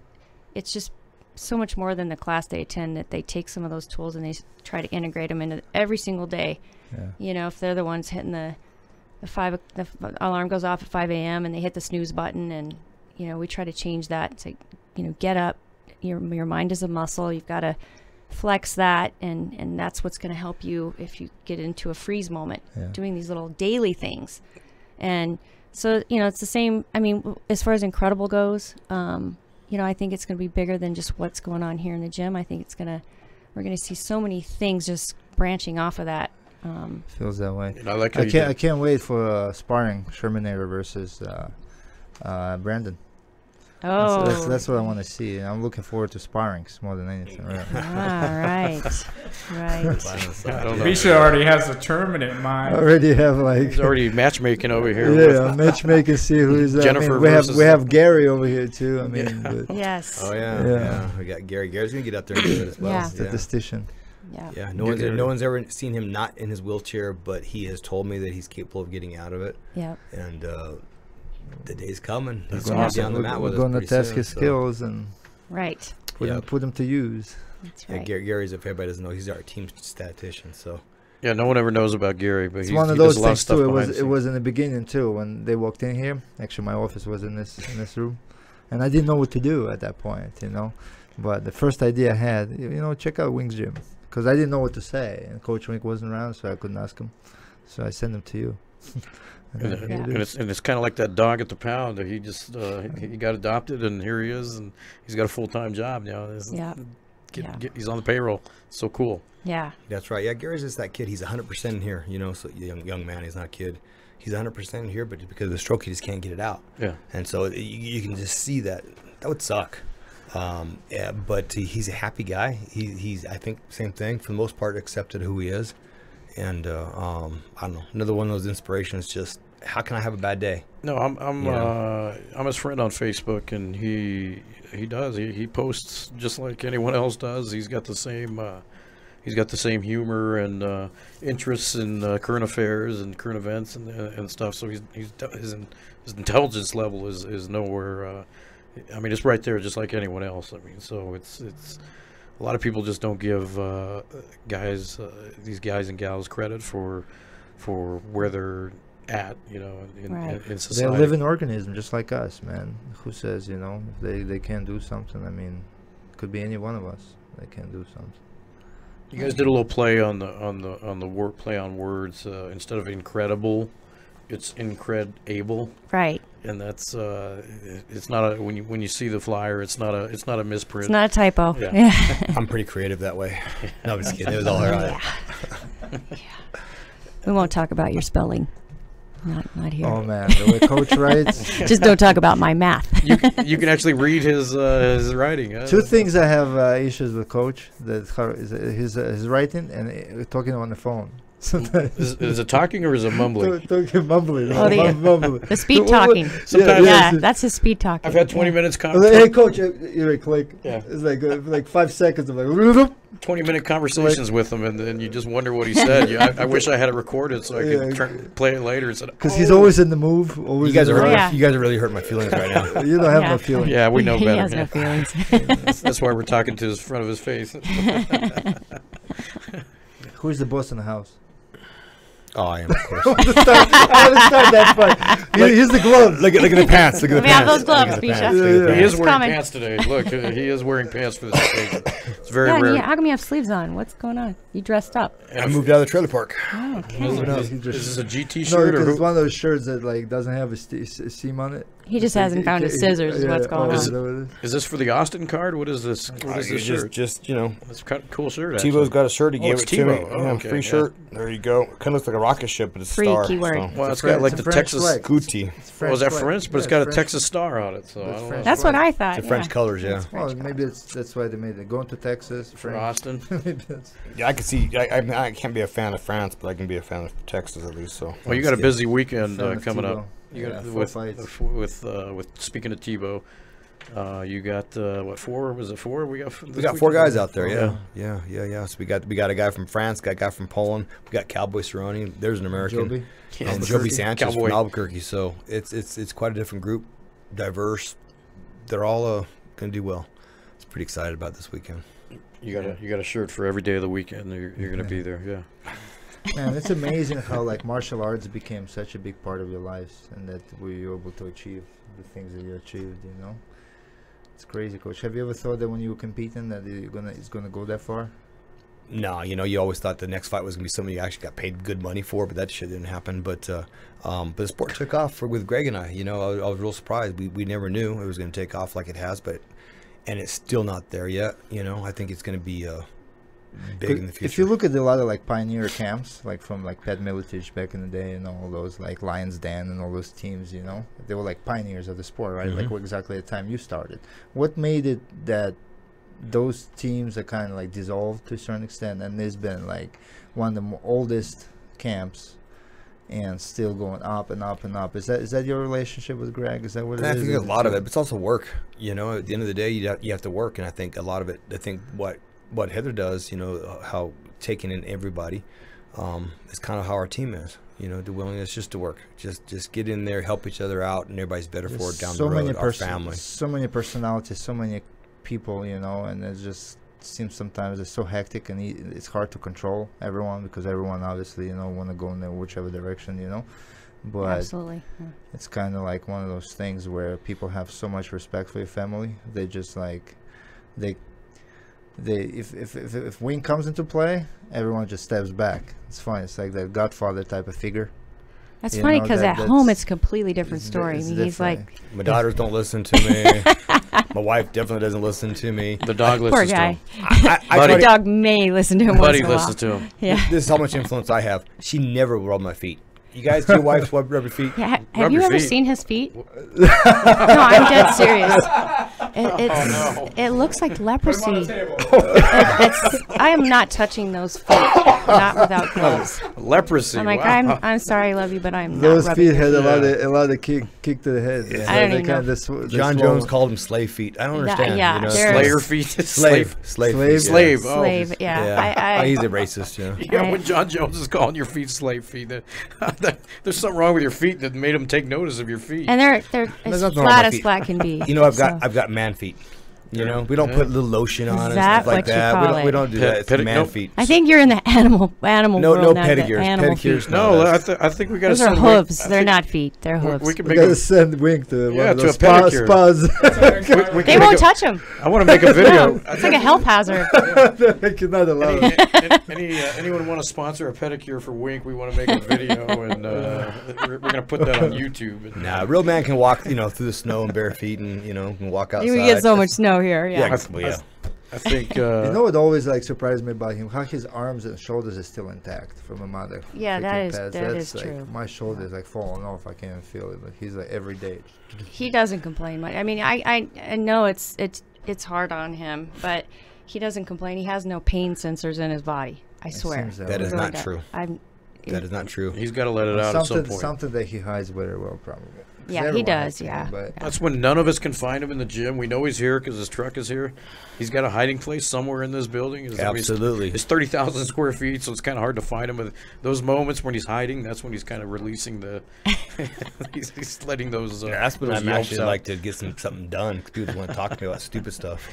[SPEAKER 4] it's just so much more than the class they attend, that they take some of those tools and they try to integrate them into every single day.
[SPEAKER 5] Yeah.
[SPEAKER 4] You know, if they're the ones hitting the alarm goes off at 5 a.m. and they hit the snooze button, and you know, we try to change that. Say, you know, get up. Your mind is a muscle. You've got to flex that, and that's what's going to help you if you get into a freeze moment.
[SPEAKER 5] Yeah.
[SPEAKER 4] Doing these little daily things, and so you know, it's the same. I mean, as far as IncredAble goes, you know, I think it's going to be bigger than just what's going on here in the gym. I think we're going to see so many things just branching off of that.
[SPEAKER 5] Feels that way.
[SPEAKER 3] And I like how
[SPEAKER 5] I can't wait for sparring Shermanator versus Brandon.
[SPEAKER 4] Oh,
[SPEAKER 5] That's what I want to see. And I'm looking forward to sparrings more than anything. Really.
[SPEAKER 4] right.
[SPEAKER 3] I don't know.
[SPEAKER 6] Misha already has a tournament in
[SPEAKER 5] I
[SPEAKER 6] mind.
[SPEAKER 5] already have like
[SPEAKER 3] He's already matchmaking over here.
[SPEAKER 5] yeah, matchmaking. See who's
[SPEAKER 3] Jennifer
[SPEAKER 5] we
[SPEAKER 3] versus-
[SPEAKER 5] have Gary over here too. I mean, but
[SPEAKER 4] Yes.
[SPEAKER 2] Oh yeah,
[SPEAKER 5] Yeah.
[SPEAKER 2] yeah. We got Gary. Gary's gonna get out there and do it as well.
[SPEAKER 4] Yeah.
[SPEAKER 5] statistician.
[SPEAKER 4] Yeah.
[SPEAKER 2] Yeah, no one's ever seen him not in his wheelchair, but he has told me that he's capable of getting out of it.
[SPEAKER 4] Yep.
[SPEAKER 2] And the day's coming.
[SPEAKER 3] That's
[SPEAKER 2] He's gonna be
[SPEAKER 3] awesome.
[SPEAKER 2] on the mat
[SPEAKER 5] We're
[SPEAKER 2] with us
[SPEAKER 5] going to
[SPEAKER 2] pretty
[SPEAKER 5] test
[SPEAKER 2] soon,
[SPEAKER 5] his
[SPEAKER 2] so-
[SPEAKER 5] skills and
[SPEAKER 4] Right.
[SPEAKER 5] put them to use.
[SPEAKER 4] That's
[SPEAKER 2] Yeah,
[SPEAKER 4] right.
[SPEAKER 2] Gary's, if everybody doesn't know, he's our team statistician. So
[SPEAKER 3] Yeah, no one ever knows about Gary, but
[SPEAKER 5] It's
[SPEAKER 3] he
[SPEAKER 5] one of
[SPEAKER 3] does
[SPEAKER 5] those
[SPEAKER 3] a lot of
[SPEAKER 5] things
[SPEAKER 3] stuff
[SPEAKER 5] too. It
[SPEAKER 3] behind
[SPEAKER 5] was
[SPEAKER 3] the
[SPEAKER 5] it was in the beginning too when they walked in here. Actually, my office was in this room, and I didn't know what to do at that point, you know. But the first idea I had, you know, check out Wink's gym, because I didn't know what to say, and Coach Wink wasn't around, so I couldn't ask him. So I sent him to you.
[SPEAKER 3] And,
[SPEAKER 5] then here
[SPEAKER 3] and
[SPEAKER 5] it
[SPEAKER 3] it's
[SPEAKER 5] is.
[SPEAKER 3] and it's kind of like that dog at the pound. He just he got adopted, and here he is, and he's got a full-time job now.
[SPEAKER 4] Yeah.
[SPEAKER 3] He's on the payroll. So cool.
[SPEAKER 4] Yeah.
[SPEAKER 2] that's right. Yeah, Gary's just that kid. He's 100% in here. You know, so young man. He's not a kid. He's 100% in here, but because of the stroke, he just can't get it out.
[SPEAKER 3] Yeah.
[SPEAKER 2] And so you can just see that would suck. Yeah, but he's a happy guy. He's I think same thing for the most part, accepted who he is. And I don't know, another one of those inspirations. Just how can I have a bad day?
[SPEAKER 3] No, I'm
[SPEAKER 2] Yeah.
[SPEAKER 3] I'm his friend on Facebook, and he does he posts just like anyone else does. He's got the same humor and interests in current affairs and current events and stuff. So his intelligence level is nowhere I mean, it's right there, just like anyone else. I mean, so it's a lot of people just don't give these guys and gals credit for where they're at, you know, in society.
[SPEAKER 5] They're living organisms just like us, man. Who says, you know, they can't do something? I mean, it could be any one of us. They can do something.
[SPEAKER 3] You guys did a little play on the word play on words. Instead of incredible, it's IncredAble.
[SPEAKER 4] Right.
[SPEAKER 3] And that's it's not a when you see the flyer, it's not a misprint.
[SPEAKER 4] It's not a typo.
[SPEAKER 3] Yeah.
[SPEAKER 4] Yeah.
[SPEAKER 2] I'm pretty creative that way. No, I'm just kidding. It was all right.
[SPEAKER 4] Yeah. We won't talk about your spelling. Not here.
[SPEAKER 5] Oh man, the way Coach writes.
[SPEAKER 4] Just don't talk about my math.
[SPEAKER 3] You can actually read his writing.
[SPEAKER 5] Two things I have issues with Coach: his writing and talking on the phone.
[SPEAKER 3] Is it talking or is it mumbling?
[SPEAKER 5] Talking mumbling.
[SPEAKER 4] Oh, the speed talking.
[SPEAKER 3] Sometimes
[SPEAKER 4] Yeah, that's his speed talking.
[SPEAKER 3] I've had 20 minutes.
[SPEAKER 5] Hey, Coach, you're click.
[SPEAKER 3] Yeah.
[SPEAKER 5] It's like 5 seconds of like.
[SPEAKER 3] 20-minute conversations with him, and then you just wonder what he said. I wish I had it recorded so I could play it later.
[SPEAKER 5] Because he's always in the move.
[SPEAKER 2] You guys are really hurting my feelings right now.
[SPEAKER 5] You don't have no feelings.
[SPEAKER 3] Yeah, we know better.
[SPEAKER 4] He has no feelings.
[SPEAKER 3] That's why we're talking to the front of his face.
[SPEAKER 5] Who's the boss in the house?
[SPEAKER 2] Oh, I am, of course.
[SPEAKER 5] I want to start that part. Here's the gloves.
[SPEAKER 2] Look at the pants. Look at the
[SPEAKER 4] Let me have
[SPEAKER 2] pants.
[SPEAKER 4] those gloves,
[SPEAKER 2] Look at the
[SPEAKER 4] Bisha.
[SPEAKER 2] pants. Look at the
[SPEAKER 3] He
[SPEAKER 2] pants.
[SPEAKER 3] is wearing
[SPEAKER 4] coming.
[SPEAKER 3] pants today. Look, he is wearing pants for this occasion. It's very
[SPEAKER 4] Yeah,
[SPEAKER 3] rare.
[SPEAKER 4] how come you have sleeves on? What's going on? You dressed up.
[SPEAKER 2] I moved out of the trailer park.
[SPEAKER 4] Oh, okay.
[SPEAKER 3] Is this a GT
[SPEAKER 5] No,
[SPEAKER 3] shirt or
[SPEAKER 5] because it's
[SPEAKER 3] who?
[SPEAKER 5] one of those shirts that like doesn't have a seam on it.
[SPEAKER 4] He just hasn't found his scissors is what's going
[SPEAKER 3] Is
[SPEAKER 4] on.
[SPEAKER 3] Is this for the Austin card? What is this? What is this shirt?
[SPEAKER 2] Just you know,
[SPEAKER 3] It's kind of cool shirt. Actually.
[SPEAKER 7] Tebow's got a shirt. He gave
[SPEAKER 3] it's
[SPEAKER 7] it to me.
[SPEAKER 3] Tebow. Oh,
[SPEAKER 7] Yeah,
[SPEAKER 3] okay,
[SPEAKER 7] free
[SPEAKER 3] yeah.
[SPEAKER 7] shirt. There you go. Kind of looks like a rocket ship, but it's a
[SPEAKER 4] Free
[SPEAKER 7] star.
[SPEAKER 4] keyword.
[SPEAKER 7] So.
[SPEAKER 3] Well, it's got like the
[SPEAKER 5] French
[SPEAKER 3] Texas.
[SPEAKER 5] flag.
[SPEAKER 7] Gucci.
[SPEAKER 3] Oh, is that French? But it's got a Texas star on it. So I don't know.
[SPEAKER 4] That's what I thought.
[SPEAKER 2] the French colors, yeah.
[SPEAKER 5] Oh, maybe that's why they made it. Going to Texas.
[SPEAKER 3] For
[SPEAKER 5] French.
[SPEAKER 3] Austin.
[SPEAKER 5] Maybe that's-
[SPEAKER 7] Yeah, I can see. I can't be a fan of France, but I can be a fan of Texas at least. So.
[SPEAKER 3] Well, you got a busy weekend
[SPEAKER 5] Fan of
[SPEAKER 3] coming
[SPEAKER 5] Tebow.
[SPEAKER 3] up. You got
[SPEAKER 5] Yeah, 4 fights.
[SPEAKER 3] with speaking of Tebow, you got what 4? Was it 4? We got
[SPEAKER 2] 4 guys out there, yeah. So we got a guy from France, got a guy from Poland, we got Cowboy Cerrone. There's an American,
[SPEAKER 5] Joby.
[SPEAKER 2] Joby Sanchez
[SPEAKER 3] Cowboy.
[SPEAKER 2] from Albuquerque. So it's quite a different group, diverse. They're all gonna do well. It's pretty excited about this weekend.
[SPEAKER 3] You got a shirt for every day of the weekend. You're gonna be there, yeah.
[SPEAKER 5] Man, it's amazing how like martial arts became such a big part of your lives, and that we were able to achieve the things that you achieved. You know, it's crazy, Coach. Have you ever thought that when you were competing that it's gonna go that far?
[SPEAKER 2] No, you always thought the next fight was gonna be something you actually got paid good money for, but that shit didn't happen. But the sport took off with Greg and I. You know, I was real surprised. We never knew it was gonna take off like it has, and it's still not there yet. You know, I think it's gonna be big in the future.
[SPEAKER 5] If you look at a lot of like pioneer camps, like from like Pat Miletich back in the day, and all those like Lions Den and all those teams, you know, they were like pioneers of the sport, right? Like exactly at the time you started. What made it that those teams are kind of like dissolved to a certain extent, and there's been like one of the oldest camps and still going up and up and up? Is that your relationship with Greg? Is that what it
[SPEAKER 2] I
[SPEAKER 5] is?
[SPEAKER 2] think a lot of it, but it's also work. You know, at the end of the day, you have to work, and I think a lot of it. I think what Heather does, you know, how taking in everybody, is kind of how our team is. You know, the willingness just to work, just get in there, help each other out, and everybody's better for it down the road. Our family,
[SPEAKER 5] so many personalities, so many people, you know, and it just seems sometimes it's so hectic and it's hard to control everyone, because everyone obviously, you know, want to go in there whichever direction, you know. But
[SPEAKER 4] Absolutely. Yeah.
[SPEAKER 5] it's kind of like one of those things where people have so much respect for your family. They just like if Wink comes into play, everyone just steps back. It's fine. It's like that Godfather type of figure.
[SPEAKER 4] That's
[SPEAKER 5] You
[SPEAKER 4] funny
[SPEAKER 5] know,
[SPEAKER 4] because
[SPEAKER 5] that-
[SPEAKER 4] at home
[SPEAKER 5] that's-
[SPEAKER 4] it's a completely different story. I
[SPEAKER 5] it's
[SPEAKER 4] mean, he's like,
[SPEAKER 5] different.
[SPEAKER 2] my daughters don't listen to me. My wife definitely doesn't listen to me.
[SPEAKER 3] The dog
[SPEAKER 4] poor
[SPEAKER 3] listens to
[SPEAKER 4] guy.
[SPEAKER 3] him.
[SPEAKER 2] I
[SPEAKER 3] Buddy.
[SPEAKER 4] The dog may listen to him once
[SPEAKER 3] Buddy
[SPEAKER 4] in a while.
[SPEAKER 3] listens to him.
[SPEAKER 4] Yeah.
[SPEAKER 2] This is how much influence I have. She never rubbed my feet. You guys, your wives rub your feet.
[SPEAKER 4] Yeah, have
[SPEAKER 3] Rub
[SPEAKER 4] you
[SPEAKER 3] your
[SPEAKER 4] ever
[SPEAKER 3] feet.
[SPEAKER 4] seen his feet? No, I'm dead serious. It looks like leprosy. I am not touching those feet, not without gloves.
[SPEAKER 3] Leprosy.
[SPEAKER 4] I'm like,
[SPEAKER 3] wow.
[SPEAKER 4] I'm sorry, I love you, but I'm not
[SPEAKER 5] Those
[SPEAKER 4] rubbing
[SPEAKER 5] feet had
[SPEAKER 4] your
[SPEAKER 5] a lot of kick to the head.
[SPEAKER 4] I don't even know.
[SPEAKER 2] John Jones called them slave feet. I don't understand.
[SPEAKER 4] yeah,
[SPEAKER 2] you know?
[SPEAKER 4] they're-
[SPEAKER 3] Slayer feet.
[SPEAKER 2] Slave.
[SPEAKER 5] Slave.
[SPEAKER 2] feet,
[SPEAKER 3] Slave.
[SPEAKER 2] Yeah.
[SPEAKER 3] Oh.
[SPEAKER 4] slave. Yeah,
[SPEAKER 2] He's a racist. You know?
[SPEAKER 3] Yeah, when John Jones is calling your feet slave feet, there's something wrong with your feet that made him take notice of your feet.
[SPEAKER 4] and they're
[SPEAKER 2] There's
[SPEAKER 4] as
[SPEAKER 2] nothing wrong
[SPEAKER 4] flat
[SPEAKER 2] with
[SPEAKER 4] as
[SPEAKER 2] feet.
[SPEAKER 4] flat can be.
[SPEAKER 2] You know, I've
[SPEAKER 4] so.
[SPEAKER 2] got man feet. You know, we don't put little lotion on
[SPEAKER 4] Is
[SPEAKER 2] and
[SPEAKER 4] that
[SPEAKER 2] stuff like
[SPEAKER 4] what you
[SPEAKER 2] that.
[SPEAKER 4] call
[SPEAKER 2] We
[SPEAKER 4] it?
[SPEAKER 2] don't do that. It's man
[SPEAKER 3] nope.
[SPEAKER 2] feet.
[SPEAKER 4] I think you're in the animal
[SPEAKER 2] No
[SPEAKER 4] world now.
[SPEAKER 2] pedicures.
[SPEAKER 4] The animal
[SPEAKER 2] Pedicures.
[SPEAKER 4] feet.
[SPEAKER 3] no,
[SPEAKER 2] that's-
[SPEAKER 3] I think we got to
[SPEAKER 4] Those are
[SPEAKER 3] send
[SPEAKER 4] hooves.
[SPEAKER 3] Wink- I
[SPEAKER 4] They're
[SPEAKER 3] think
[SPEAKER 4] not feet. They're hooves.
[SPEAKER 3] We can
[SPEAKER 5] We
[SPEAKER 3] make
[SPEAKER 5] gotta
[SPEAKER 3] a,
[SPEAKER 5] send Wink to one of
[SPEAKER 3] to
[SPEAKER 5] those
[SPEAKER 3] a pedicure.
[SPEAKER 5] spas.
[SPEAKER 3] we
[SPEAKER 4] They
[SPEAKER 3] can
[SPEAKER 4] won't
[SPEAKER 3] make
[SPEAKER 4] touch them.
[SPEAKER 3] I want to make a video.
[SPEAKER 4] It's like a health hazard.
[SPEAKER 5] I cannot allow it.
[SPEAKER 3] Anyone want to sponsor a pedicure for Wink? We want to make a video, and we're going to put that on YouTube. And,
[SPEAKER 2] Nah, a real man can walk, through the snow in bare feet and, can walk outside.
[SPEAKER 4] We get so much snow here. Yeah.
[SPEAKER 2] Yeah.
[SPEAKER 3] I think
[SPEAKER 5] You know what always surprised me about him? How his arms and shoulders are still intact from a mother.
[SPEAKER 4] Yeah, that is
[SPEAKER 5] That's
[SPEAKER 4] true.
[SPEAKER 5] My shoulders falling off. I can't even feel it. But he's every day.
[SPEAKER 4] He doesn't complain much. I mean, I know it's hard on him, but he doesn't complain. He has no pain sensors in his body. I swear.
[SPEAKER 5] seems that
[SPEAKER 2] That
[SPEAKER 5] way.
[SPEAKER 2] is
[SPEAKER 4] Really
[SPEAKER 2] not
[SPEAKER 4] does.
[SPEAKER 2] true. That is not true.
[SPEAKER 3] he's got to let it out at some
[SPEAKER 5] Something,
[SPEAKER 3] point.
[SPEAKER 5] something that he hides very well, probably. 'Cause
[SPEAKER 4] Yeah, he
[SPEAKER 5] everyone
[SPEAKER 4] does,
[SPEAKER 5] has pain,
[SPEAKER 4] yeah.
[SPEAKER 5] But
[SPEAKER 3] That's when none of us can find him in the gym. We know he's here because his truck is here. He's got a hiding place somewhere in this building.
[SPEAKER 2] Absolutely.
[SPEAKER 3] It's 30,000 square feet, so it's kind of hard to find him. With those moments when he's hiding, that's when he's kind of releasing the. he's letting those.
[SPEAKER 2] That's when
[SPEAKER 3] those
[SPEAKER 2] I'm
[SPEAKER 3] yelps
[SPEAKER 2] actually
[SPEAKER 3] out.
[SPEAKER 2] like to get something done. 'Cause people want to talk to me about stupid stuff,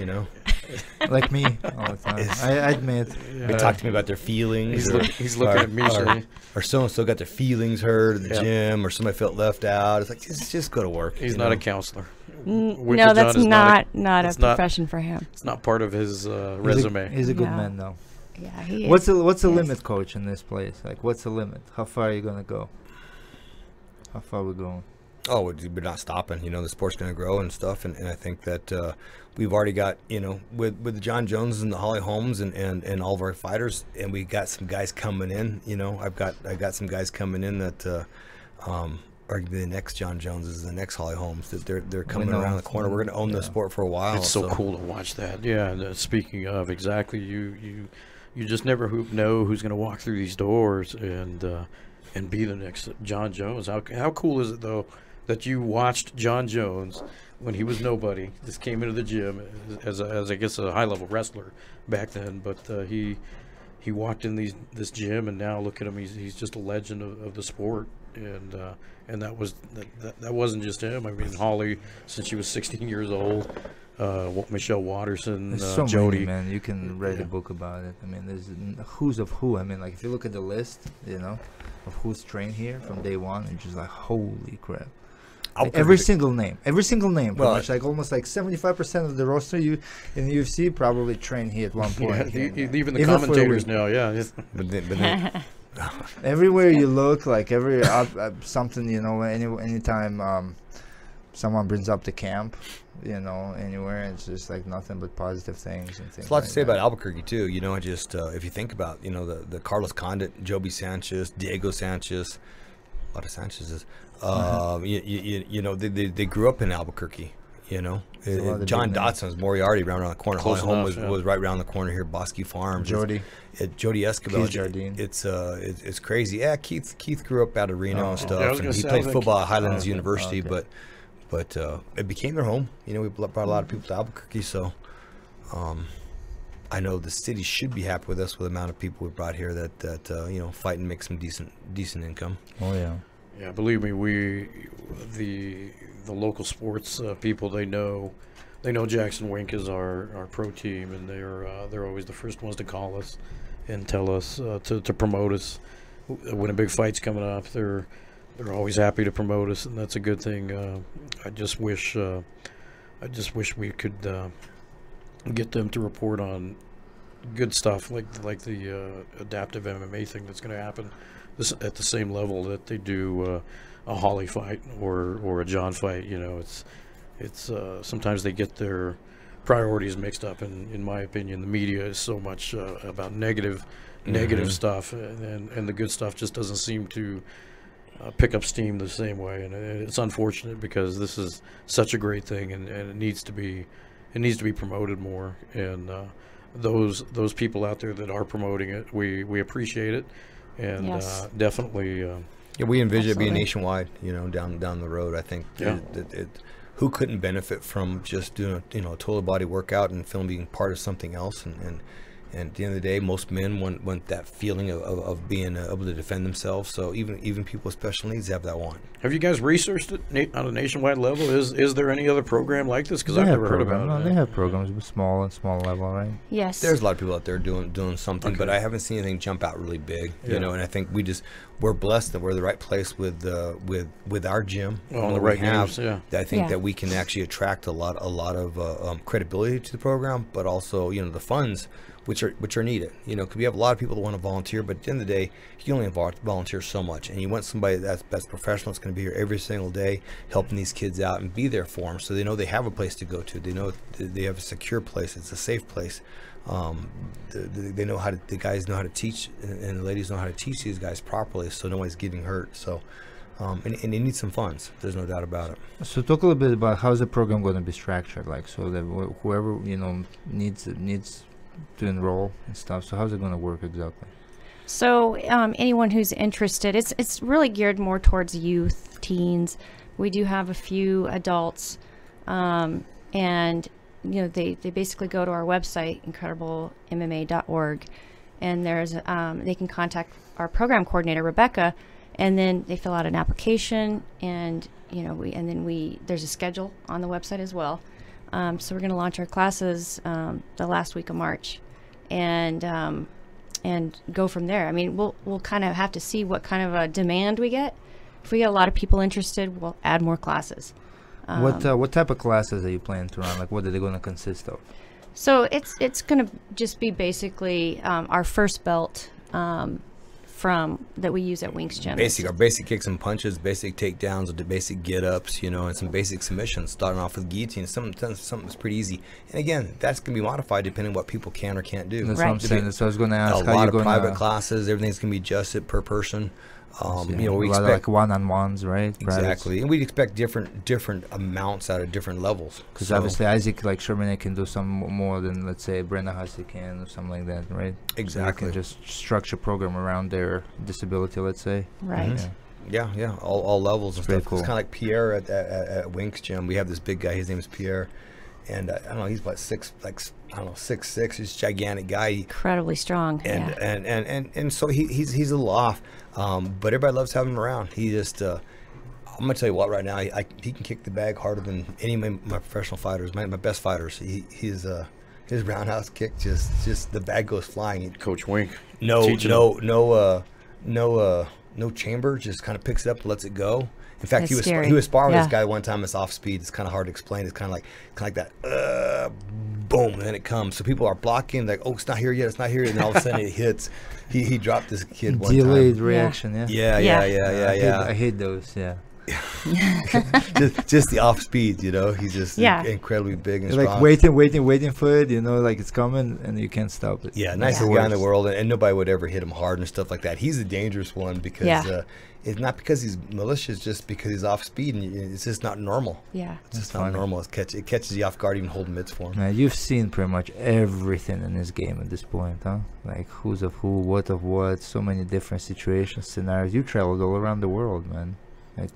[SPEAKER 5] like me all the time. I admit.
[SPEAKER 2] They talk to me about their feelings.
[SPEAKER 3] He's looking at me. So
[SPEAKER 2] Or so-and-so got their feelings hurt at the gym, or somebody felt left out. It's like, just go to work.
[SPEAKER 3] he's not a counselor.
[SPEAKER 4] No,
[SPEAKER 3] Winklejohn
[SPEAKER 4] that's
[SPEAKER 3] is
[SPEAKER 4] not
[SPEAKER 3] it's
[SPEAKER 4] a profession for him.
[SPEAKER 3] It's not part of his resume.
[SPEAKER 5] He's a good
[SPEAKER 4] No.
[SPEAKER 5] man, though.
[SPEAKER 4] Yeah, he is.
[SPEAKER 5] What's the
[SPEAKER 4] Yes.
[SPEAKER 5] limit, coach, in this place? What's the limit? How far are you gonna go? How far are we going?
[SPEAKER 2] Oh, we're not stopping. The sport's going to grow and stuff. And I think that we've already got, with the John Joneses and the Holly Holmes and all of our fighters, and we got some guys coming in. I got some guys coming in that are going to be the next John Joneses, the next Holly Holmes. That they're coming around the corner. We're going to own the sport for a while.
[SPEAKER 3] It's so cool to watch that. Yeah. And, speaking of, exactly, you just never know who's going to walk through these doors and be the next John Jones. How cool is it though that you watched John Jones when he was nobody, just came into the gym as I guess a high level wrestler back then, but he walked in this gym, and now look at him. He's just a legend of the sport, and that wasn't just him. I mean, Holly, since she was 16 years old, Michelle Watterson,
[SPEAKER 5] There's so
[SPEAKER 3] Jody.
[SPEAKER 5] many, man. You can write a book about it. I mean, there's who's of who. I mean, if you look at the list, of who's trained here from day one, it's just holy crap. Every single name, pretty much, almost 75% of the roster in the UFC probably trained here at one point.
[SPEAKER 3] Yeah, even the
[SPEAKER 5] Even for a
[SPEAKER 3] commentators
[SPEAKER 5] week.
[SPEAKER 3] now, yeah.
[SPEAKER 2] But then
[SPEAKER 5] Everywhere you look, every something, anytime someone brings up the camp, anywhere, it's just nothing but positive things and things.
[SPEAKER 2] There's a lot to
[SPEAKER 5] like
[SPEAKER 2] say
[SPEAKER 5] that.
[SPEAKER 2] about Albuquerque too. I just if you think about the Carlos Condit, Joby Sanchez, Diego Sanchez, a lot of Sanchez's. They grew up in Albuquerque.
[SPEAKER 5] a lot of
[SPEAKER 2] John
[SPEAKER 5] big
[SPEAKER 2] Dotson's Moriarty right around the corner.
[SPEAKER 3] Close
[SPEAKER 2] Holly Holm
[SPEAKER 3] enough,
[SPEAKER 2] was right around the corner here. Bosque Farms.
[SPEAKER 5] Jody.
[SPEAKER 2] Jody Escobar.
[SPEAKER 5] Keith Jardine.
[SPEAKER 2] It's crazy. Yeah, Keith grew up out of Reno and
[SPEAKER 3] Yeah, I
[SPEAKER 2] stuff,
[SPEAKER 3] was
[SPEAKER 2] and
[SPEAKER 3] gonna
[SPEAKER 2] he
[SPEAKER 3] say, I
[SPEAKER 2] played
[SPEAKER 3] was
[SPEAKER 2] football at
[SPEAKER 3] thinking-
[SPEAKER 2] Highlands University,
[SPEAKER 5] okay.
[SPEAKER 2] but it became their home. We brought a lot of people to Albuquerque, so I know the city should be happy with us with the amount of people we brought here that fight and make some decent income.
[SPEAKER 5] Oh yeah.
[SPEAKER 3] Yeah, believe me, the local sports people, they know JacksonWink is our pro team, and they're always the first ones to call us and tell us to promote us when a big fight's coming up. They're always happy to promote us, and that's a good thing. I just wish we could get them to report on good stuff like the adaptive MMA thing that's going to happen at the same level that they do a Holly fight or a John fight. It's sometimes they get their priorities mixed up, and in my opinion, the media is so much about negative stuff, and the good stuff just doesn't seem to pick up steam the same way, and it's unfortunate because this is such a great thing, and it needs to be it needs to be promoted more. And those people out there that are promoting it, we appreciate it, and
[SPEAKER 4] Yes.
[SPEAKER 3] definitely.
[SPEAKER 2] Yeah, we envision it being
[SPEAKER 4] Absolutely.
[SPEAKER 2] nationwide, down the road. I think
[SPEAKER 3] Yeah.
[SPEAKER 2] who couldn't benefit from just doing a total body workout and feeling being part of something else, and at the end of the day, most men want that feeling of being able to defend themselves. So even people with special needs have that want.
[SPEAKER 3] Have you guys researched it on a nationwide level? Is there any other program like this? Because
[SPEAKER 5] They
[SPEAKER 3] I've
[SPEAKER 5] have
[SPEAKER 3] never heard
[SPEAKER 5] programs.
[SPEAKER 3] about
[SPEAKER 5] No,
[SPEAKER 3] it.
[SPEAKER 5] they have programs with small level, right?
[SPEAKER 4] Yes.
[SPEAKER 2] There's a lot of people out there doing something,
[SPEAKER 3] Okay.
[SPEAKER 2] but I haven't seen anything jump out really big,
[SPEAKER 3] Yeah.
[SPEAKER 2] And I think we're blessed that we're the right place with our gym.
[SPEAKER 3] Well,
[SPEAKER 2] and
[SPEAKER 3] the
[SPEAKER 2] what we
[SPEAKER 3] right
[SPEAKER 2] have.
[SPEAKER 3] names, yeah.
[SPEAKER 2] I think
[SPEAKER 4] Yeah.
[SPEAKER 2] that we can actually attract a lot of credibility to the program, but also the funds which are needed. Because we have a lot of people that want to volunteer, but at the end of the day, you can only volunteer so much, and you want somebody that's professional, that's going to be here every single day, helping these kids out and be there for them, so they know they have a place to go to. They know they have a secure place. It's a safe place. They know the guys know how to teach, and the ladies know how to teach these guys properly, so nobody's getting hurt. So, and they need some funds. There's no doubt about it.
[SPEAKER 5] So talk a little bit about how's the program going to be structured, like so that whoever needs to enroll and stuff. So how's it going to work exactly?
[SPEAKER 4] So anyone who's interested, it's really geared more towards youth, teens. We do have a few adults, and they basically go to our website, IncredAbleMMA.org, and they can contact our program coordinator, Rebecca, and then they fill out an application, and there's a schedule on the website as well. So we're going to launch our classes the last week of March, and go from there. I mean, we'll kind of have to see what kind of a demand we get. If we get a lot of people interested, we'll add more classes.
[SPEAKER 5] What type of classes are you planning to run? Like, what are they going to consist of?
[SPEAKER 4] So it's going to just be basically our first belt from that we use at Wink's Gym.
[SPEAKER 2] Our basic kicks and punches, basic takedowns, the basic get-ups, and some basic submissions, starting off with guillotine. Something that's pretty easy. And again, that's going to be modified depending on what people can or can't do.
[SPEAKER 5] That's what I'm saying. So I was going to
[SPEAKER 2] A
[SPEAKER 5] ask how
[SPEAKER 2] lot
[SPEAKER 5] you're
[SPEAKER 2] of
[SPEAKER 5] going
[SPEAKER 2] private
[SPEAKER 5] to
[SPEAKER 2] classes, everything's going to be adjusted per person. We
[SPEAKER 5] a lot of
[SPEAKER 2] expect
[SPEAKER 5] like one-on-ones, right?
[SPEAKER 2] exactly, and we expect different amounts out of different levels.
[SPEAKER 5] Because obviously Isaac, like Sherman, can do some more than, let's say, Brenda Hussey can or something like that, right?
[SPEAKER 2] Exactly.
[SPEAKER 5] So we can just structure a program around their disability, let's say.
[SPEAKER 4] Right.
[SPEAKER 5] Yeah.
[SPEAKER 2] All levels and
[SPEAKER 5] Very
[SPEAKER 2] stuff.
[SPEAKER 5] cool.
[SPEAKER 2] It's kind of like Pierre at Wink's Gym. We have this big guy. His name is Pierre, and I don't know. He's about 6'6". He's a gigantic guy.
[SPEAKER 4] Incredibly strong.
[SPEAKER 2] And so he's a little off, but everybody loves having him around. He just I'm gonna tell you what, right now he can kick the bag harder than any of my professional fighters, my best fighters. His roundhouse kick just the bag goes flying.
[SPEAKER 3] Coach Wink.
[SPEAKER 2] No
[SPEAKER 3] teaching them.
[SPEAKER 2] chamber, just kind of picks it up and lets it go. In fact,
[SPEAKER 4] That's scary.
[SPEAKER 2] he was sparring with
[SPEAKER 4] Yeah.
[SPEAKER 2] this guy one time. It's off speed. It's kind of hard to explain. It's kind of like that. Boom, and then it comes. So people are blocking, like, oh, it's not here yet. It's not here yet. And all of a sudden it hits. He dropped this kid one
[SPEAKER 5] Delayed
[SPEAKER 2] time.
[SPEAKER 5] reaction, yeah.
[SPEAKER 2] Yeah.
[SPEAKER 5] I hate those, yeah.
[SPEAKER 2] just the off speed, He's just incredibly big and
[SPEAKER 5] Like
[SPEAKER 2] strong.
[SPEAKER 5] waiting for it, like it's coming and you can't stop it.
[SPEAKER 2] Yeah, nicest guy in the world, and nobody would ever hit him hard and stuff like that. He's a dangerous one because it's not because he's malicious, just because he's off speed, and it's just not normal.
[SPEAKER 4] Yeah.
[SPEAKER 2] It's just not normal. It catches you off guard, even holding mitts for him.
[SPEAKER 5] Man, you've seen pretty much everything in this game at this point, huh? Like who's of who, what of what, so many different situations, scenarios. You traveled all around the world, man. Like,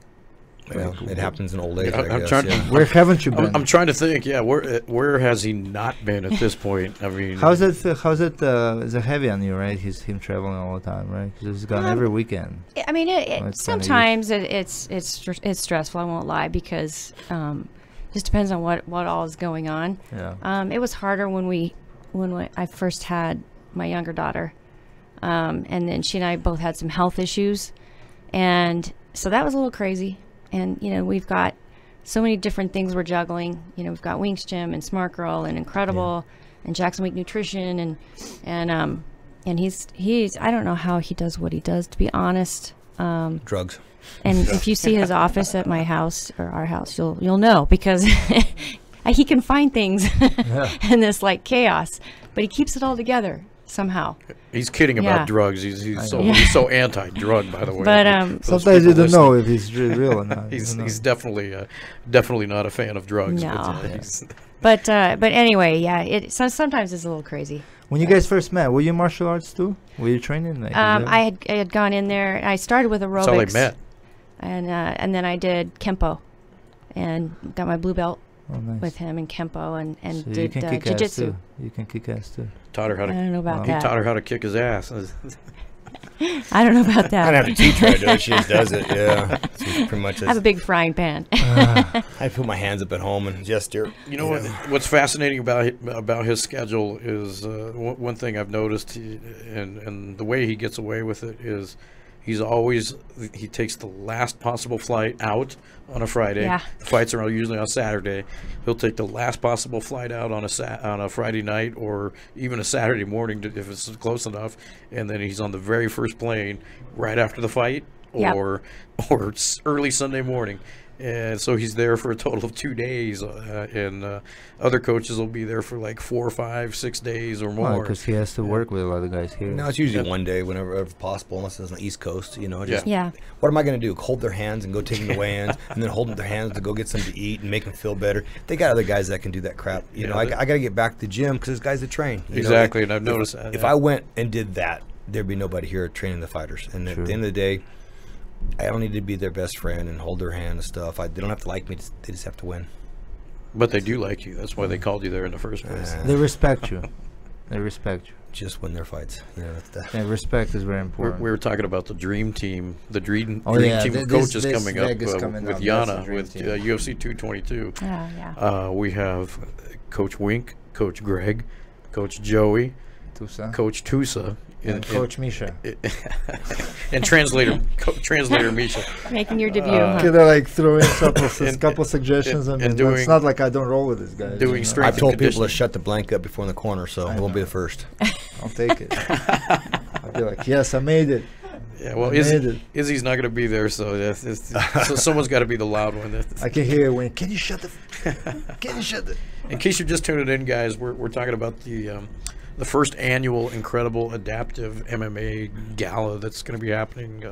[SPEAKER 2] Well, it happens in old age.
[SPEAKER 3] Yeah,
[SPEAKER 2] I
[SPEAKER 3] I'm
[SPEAKER 2] guess,
[SPEAKER 3] trying-
[SPEAKER 2] yeah.
[SPEAKER 5] where haven't you been?
[SPEAKER 3] I'm trying to think. Yeah, where has he not been at this point? I mean,
[SPEAKER 5] How's it? Is it heavy on you, right? Him traveling all the time, right? Because he's gone every weekend.
[SPEAKER 4] I mean,
[SPEAKER 5] Well, it's kinda
[SPEAKER 4] sometimes it's stressful. I won't lie, because just depends on what all is going on.
[SPEAKER 5] Yeah.
[SPEAKER 4] It was harder when I first had my younger daughter, and then she and I both had some health issues, and so that was a little crazy. And we've got so many different things we're juggling. We've got Wink's Gym and Smart Girl and IncredAble and JacksonWink Nutrition and he's I don't know how he does what he does, to be honest.
[SPEAKER 2] Drugs.
[SPEAKER 4] And if you see his office at my house or our house, you'll know, because he can find things in this like chaos, but he keeps it all together somehow.
[SPEAKER 3] he's kidding about drugs. He's so anti-drug, by the way.
[SPEAKER 4] But
[SPEAKER 3] For those
[SPEAKER 5] Sometimes you
[SPEAKER 3] people
[SPEAKER 5] don't know
[SPEAKER 3] listening.
[SPEAKER 5] if he's real or not.
[SPEAKER 3] He's definitely not a fan of drugs.
[SPEAKER 4] No.
[SPEAKER 3] But,
[SPEAKER 4] But anyway, yeah. Sometimes it's a little crazy.
[SPEAKER 5] When you guys first met, were you martial arts too? Were you training? Like,
[SPEAKER 4] I had gone in there. I started with aerobics.
[SPEAKER 3] That's how they met.
[SPEAKER 4] And then I did Kempo, and got my blue belt with him in Kempo, and
[SPEAKER 5] so
[SPEAKER 4] did jiu-jitsu.
[SPEAKER 5] You can kick ass too.
[SPEAKER 3] Taught her how to.
[SPEAKER 4] I don't know about
[SPEAKER 3] He
[SPEAKER 4] that.
[SPEAKER 3] taught her how to kick his ass.
[SPEAKER 4] I don't know about that.
[SPEAKER 7] I don't have to teach her to do it. She just does it. Yeah. She's pretty much.
[SPEAKER 4] I have a big frying pan.
[SPEAKER 7] I put my hands up at home and gesture.
[SPEAKER 3] You know what's fascinating about his schedule is one thing I've noticed, and the way he gets away with it is he takes the last possible flight out on a Friday.
[SPEAKER 4] Yeah.
[SPEAKER 3] Flights are usually on Saturday. He'll take the last possible flight out on a Friday night or even a Saturday morning if it's close enough, and then he's on the very first plane right after the fight or early Sunday morning. And so he's there for a total of 2 days, and other coaches will be there for like 4, 5, 6 days or more.
[SPEAKER 5] Because he has to work with a lot of guys here.
[SPEAKER 7] No, it's usually one day, whenever possible, unless it's on the East Coast. Just
[SPEAKER 4] Yeah.
[SPEAKER 7] what am I going to do? Hold their hands and go take them to weigh-ins, and then hold their hands to go get something to eat and make them feel better. They got other guys that can do that crap. I got to get back to the gym because there's guys that train.
[SPEAKER 3] Exactly, and I've noticed that.
[SPEAKER 7] If I went and did that, there'd be nobody here training the fighters. And at the end of the day, I don't need to be their best friend and hold their hand and stuff. They don't have to like me. They just have to win.
[SPEAKER 3] But they do like you. That's why they called you there in the first place.
[SPEAKER 5] They respect you. They respect you.
[SPEAKER 7] Just win their fights.
[SPEAKER 5] Yeah, respect is very important.
[SPEAKER 3] We were talking about the dream team, dream
[SPEAKER 5] yeah,
[SPEAKER 3] team of coaches coming up
[SPEAKER 5] Vegas coming
[SPEAKER 3] with
[SPEAKER 5] up.
[SPEAKER 3] Yana, with UFC 222.
[SPEAKER 4] Oh, yeah.
[SPEAKER 3] We have Coach Wink, Coach Greg, Coach Joey,
[SPEAKER 5] Tusa.
[SPEAKER 3] Coach Tusa,
[SPEAKER 5] And Coach Misha.
[SPEAKER 3] and translator Misha.
[SPEAKER 4] Making your debut.
[SPEAKER 5] Can I throw in couple suggestions?
[SPEAKER 3] and
[SPEAKER 5] it's not like I don't roll with this guy.
[SPEAKER 3] Doing strength
[SPEAKER 7] I've told
[SPEAKER 3] and
[SPEAKER 7] people to
[SPEAKER 3] conditioning.
[SPEAKER 7] shut the blank up before in the corner, so I won't be the first.
[SPEAKER 5] I'll take it. I'll be like, yes, I made it.
[SPEAKER 3] Yeah, well, Izzy's not going to be there, so so someone's got to be the loud one.
[SPEAKER 5] I can hear it when, can you shut the...
[SPEAKER 3] In case you're just tuning in, guys, we're talking about the first annual IncredAble Adaptive MMA Gala that's going to be happening.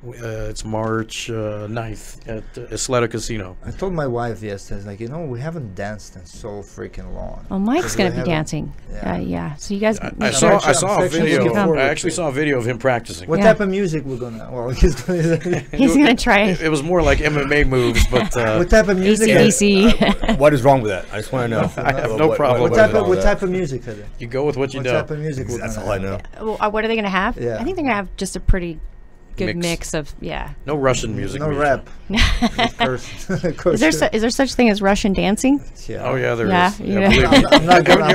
[SPEAKER 3] It's March 9th at Isleta Casino.
[SPEAKER 5] I told my wife yesterday, we haven't danced in so freaking long.
[SPEAKER 4] Well, Mike's going to be dancing.
[SPEAKER 5] Yeah.
[SPEAKER 4] Yeah. So you guys.
[SPEAKER 3] I saw a video.
[SPEAKER 4] come.
[SPEAKER 3] I actually saw a video of him practicing.
[SPEAKER 5] What type of music we're gonna? Well, he's gonna.
[SPEAKER 4] He's going to try
[SPEAKER 3] It was more like MMA moves, but
[SPEAKER 5] what type of music?
[SPEAKER 4] ACDC.
[SPEAKER 7] What is wrong with that? I just want to know.
[SPEAKER 3] I have no problem
[SPEAKER 5] What
[SPEAKER 3] with it.
[SPEAKER 5] type of music? Are they?
[SPEAKER 3] You go with what you
[SPEAKER 5] What
[SPEAKER 3] know.
[SPEAKER 5] type of music?
[SPEAKER 7] That's all I know.
[SPEAKER 4] Well, what are they going to have?
[SPEAKER 5] Yeah.
[SPEAKER 4] I think they're going to have just a pretty good mix of,
[SPEAKER 3] No Russian music.
[SPEAKER 5] No
[SPEAKER 3] Misha.
[SPEAKER 5] rap.
[SPEAKER 4] Is there such thing as Russian dancing?
[SPEAKER 5] Yeah.
[SPEAKER 3] Oh yeah, there is.
[SPEAKER 4] Yeah,
[SPEAKER 3] Yeah,
[SPEAKER 4] you
[SPEAKER 3] believe me.
[SPEAKER 5] I'm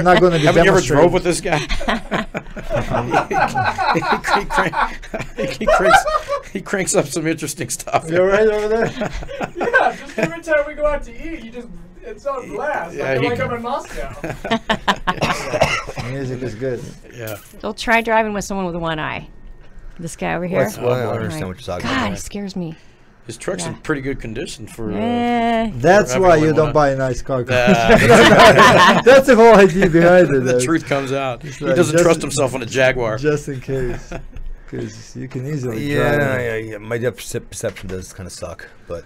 [SPEAKER 5] not going to be
[SPEAKER 3] Haven't you ever
[SPEAKER 5] demonstrating.
[SPEAKER 3] drove with this guy? he cranks up some interesting stuff.
[SPEAKER 5] You're right over there.
[SPEAKER 6] Yeah, just every time we go out to eat, it's on blast.
[SPEAKER 3] Yeah,
[SPEAKER 6] Like I'm in Moscow.
[SPEAKER 5] Music is good.
[SPEAKER 3] Yeah.
[SPEAKER 4] They'll try driving with someone with one eye. This guy over here.
[SPEAKER 7] I don't understand what you're talking
[SPEAKER 4] God, he
[SPEAKER 7] about.
[SPEAKER 4] scares me.
[SPEAKER 3] His truck's in
[SPEAKER 4] Yeah.
[SPEAKER 3] pretty good condition for.
[SPEAKER 5] That's
[SPEAKER 3] for
[SPEAKER 5] why
[SPEAKER 3] having
[SPEAKER 5] you
[SPEAKER 3] one
[SPEAKER 5] don't
[SPEAKER 3] on.
[SPEAKER 5] buy a nice car.
[SPEAKER 3] Uh,
[SPEAKER 5] That's the whole idea behind it.
[SPEAKER 3] the
[SPEAKER 5] like,
[SPEAKER 3] truth comes out. He
[SPEAKER 5] like
[SPEAKER 3] doesn't
[SPEAKER 5] just-
[SPEAKER 3] trust himself on a Jaguar.
[SPEAKER 5] Just in case. Because you can easily drive.
[SPEAKER 7] Yeah. My depth perception does kind of suck, but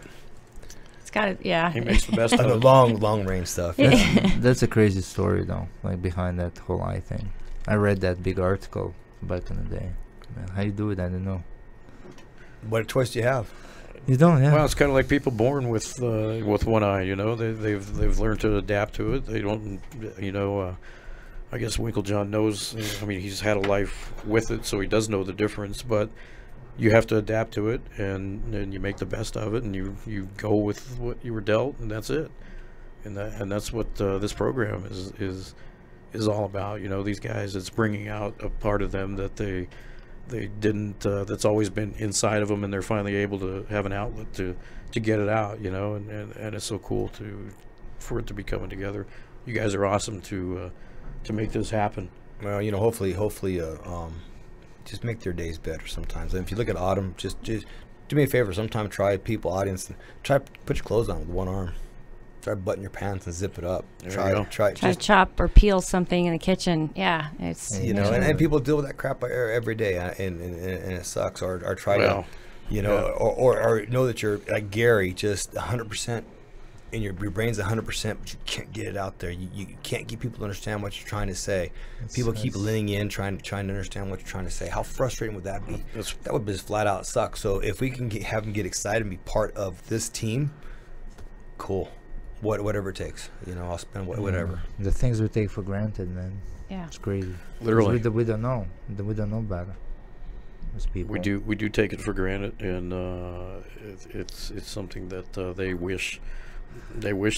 [SPEAKER 4] It's got it. Yeah.
[SPEAKER 3] He makes the best
[SPEAKER 7] on
[SPEAKER 3] of
[SPEAKER 7] the
[SPEAKER 3] it.
[SPEAKER 7] long range stuff.
[SPEAKER 5] That's a crazy story, though, like behind that whole eye thing. I read that big article back in the day. Man, how you do it, I don't know.
[SPEAKER 7] What choice do you have?
[SPEAKER 5] You don't, yeah.
[SPEAKER 3] Well, it's kind of like people born with one eye. They've learned to adapt to it. They don't, I guess Winklejohn knows. I mean, he's had a life with it, so he does know the difference. But you have to adapt to it, and you make the best of it, and you go with what you were dealt, and that's it. And that's what this program is all about. These guys, it's bringing out a part of them that they didn't. That's always been inside of them, and they're finally able to have an outlet to get it out. And it's so cool for it to be coming together. You guys are awesome to make this happen.
[SPEAKER 7] Well, hopefully, just make their days better sometimes. And if you look at Autumn, just do me a favor. Sometime try audience, try put your clothes on with one arm. Try button your pants and zip it up. Try
[SPEAKER 4] Try to
[SPEAKER 7] just
[SPEAKER 4] chop or peel something in the kitchen. Yeah, it's
[SPEAKER 7] and people deal with that crap every day, and it sucks. Or try
[SPEAKER 3] Well,
[SPEAKER 7] to, or know that you're like Gary, just 100%
[SPEAKER 2] and your brain's 100%, but you can't get it out there. You can't get people to understand what you're trying to say. People keep leaning in, trying to understand what you're trying to say. How frustrating would that be? That would just flat out suck. So if we can have them get excited and be part of this team, cool. Whatever it takes, I'll spend whatever.
[SPEAKER 5] The things we take for granted, man.
[SPEAKER 4] Yeah.
[SPEAKER 5] It's crazy.
[SPEAKER 3] Literally.
[SPEAKER 5] We don't know. We don't know better. As people.
[SPEAKER 3] We do take it for granted, and it's something that they wish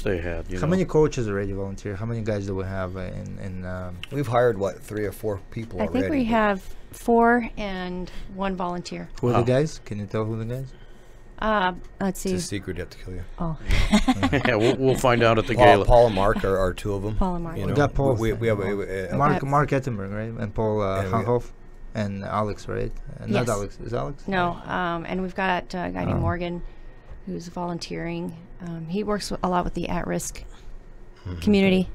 [SPEAKER 3] they had.
[SPEAKER 5] How many coaches already volunteer? How many guys do we have in
[SPEAKER 2] We've hired 3 or 4 people
[SPEAKER 4] I
[SPEAKER 2] already.
[SPEAKER 4] think we have 4 and 1 volunteer.
[SPEAKER 5] who are the guys? Can you tell who the guys?
[SPEAKER 4] Let's see.
[SPEAKER 2] It's a secret. You have to kill you.
[SPEAKER 4] Oh,
[SPEAKER 3] Yeah, we'll find out at the gala.
[SPEAKER 2] Paul and Mark are 2 of them.
[SPEAKER 4] Paul and Mark.
[SPEAKER 5] We got Paul.
[SPEAKER 2] We have
[SPEAKER 5] Mark Ettenberg, right? And Paul Hanhoff and Alex, right?
[SPEAKER 4] Yes.
[SPEAKER 5] Not Alex. Is Alex?
[SPEAKER 4] No, and we've got a guy named Morgan who's volunteering. He works a lot with the at-risk community,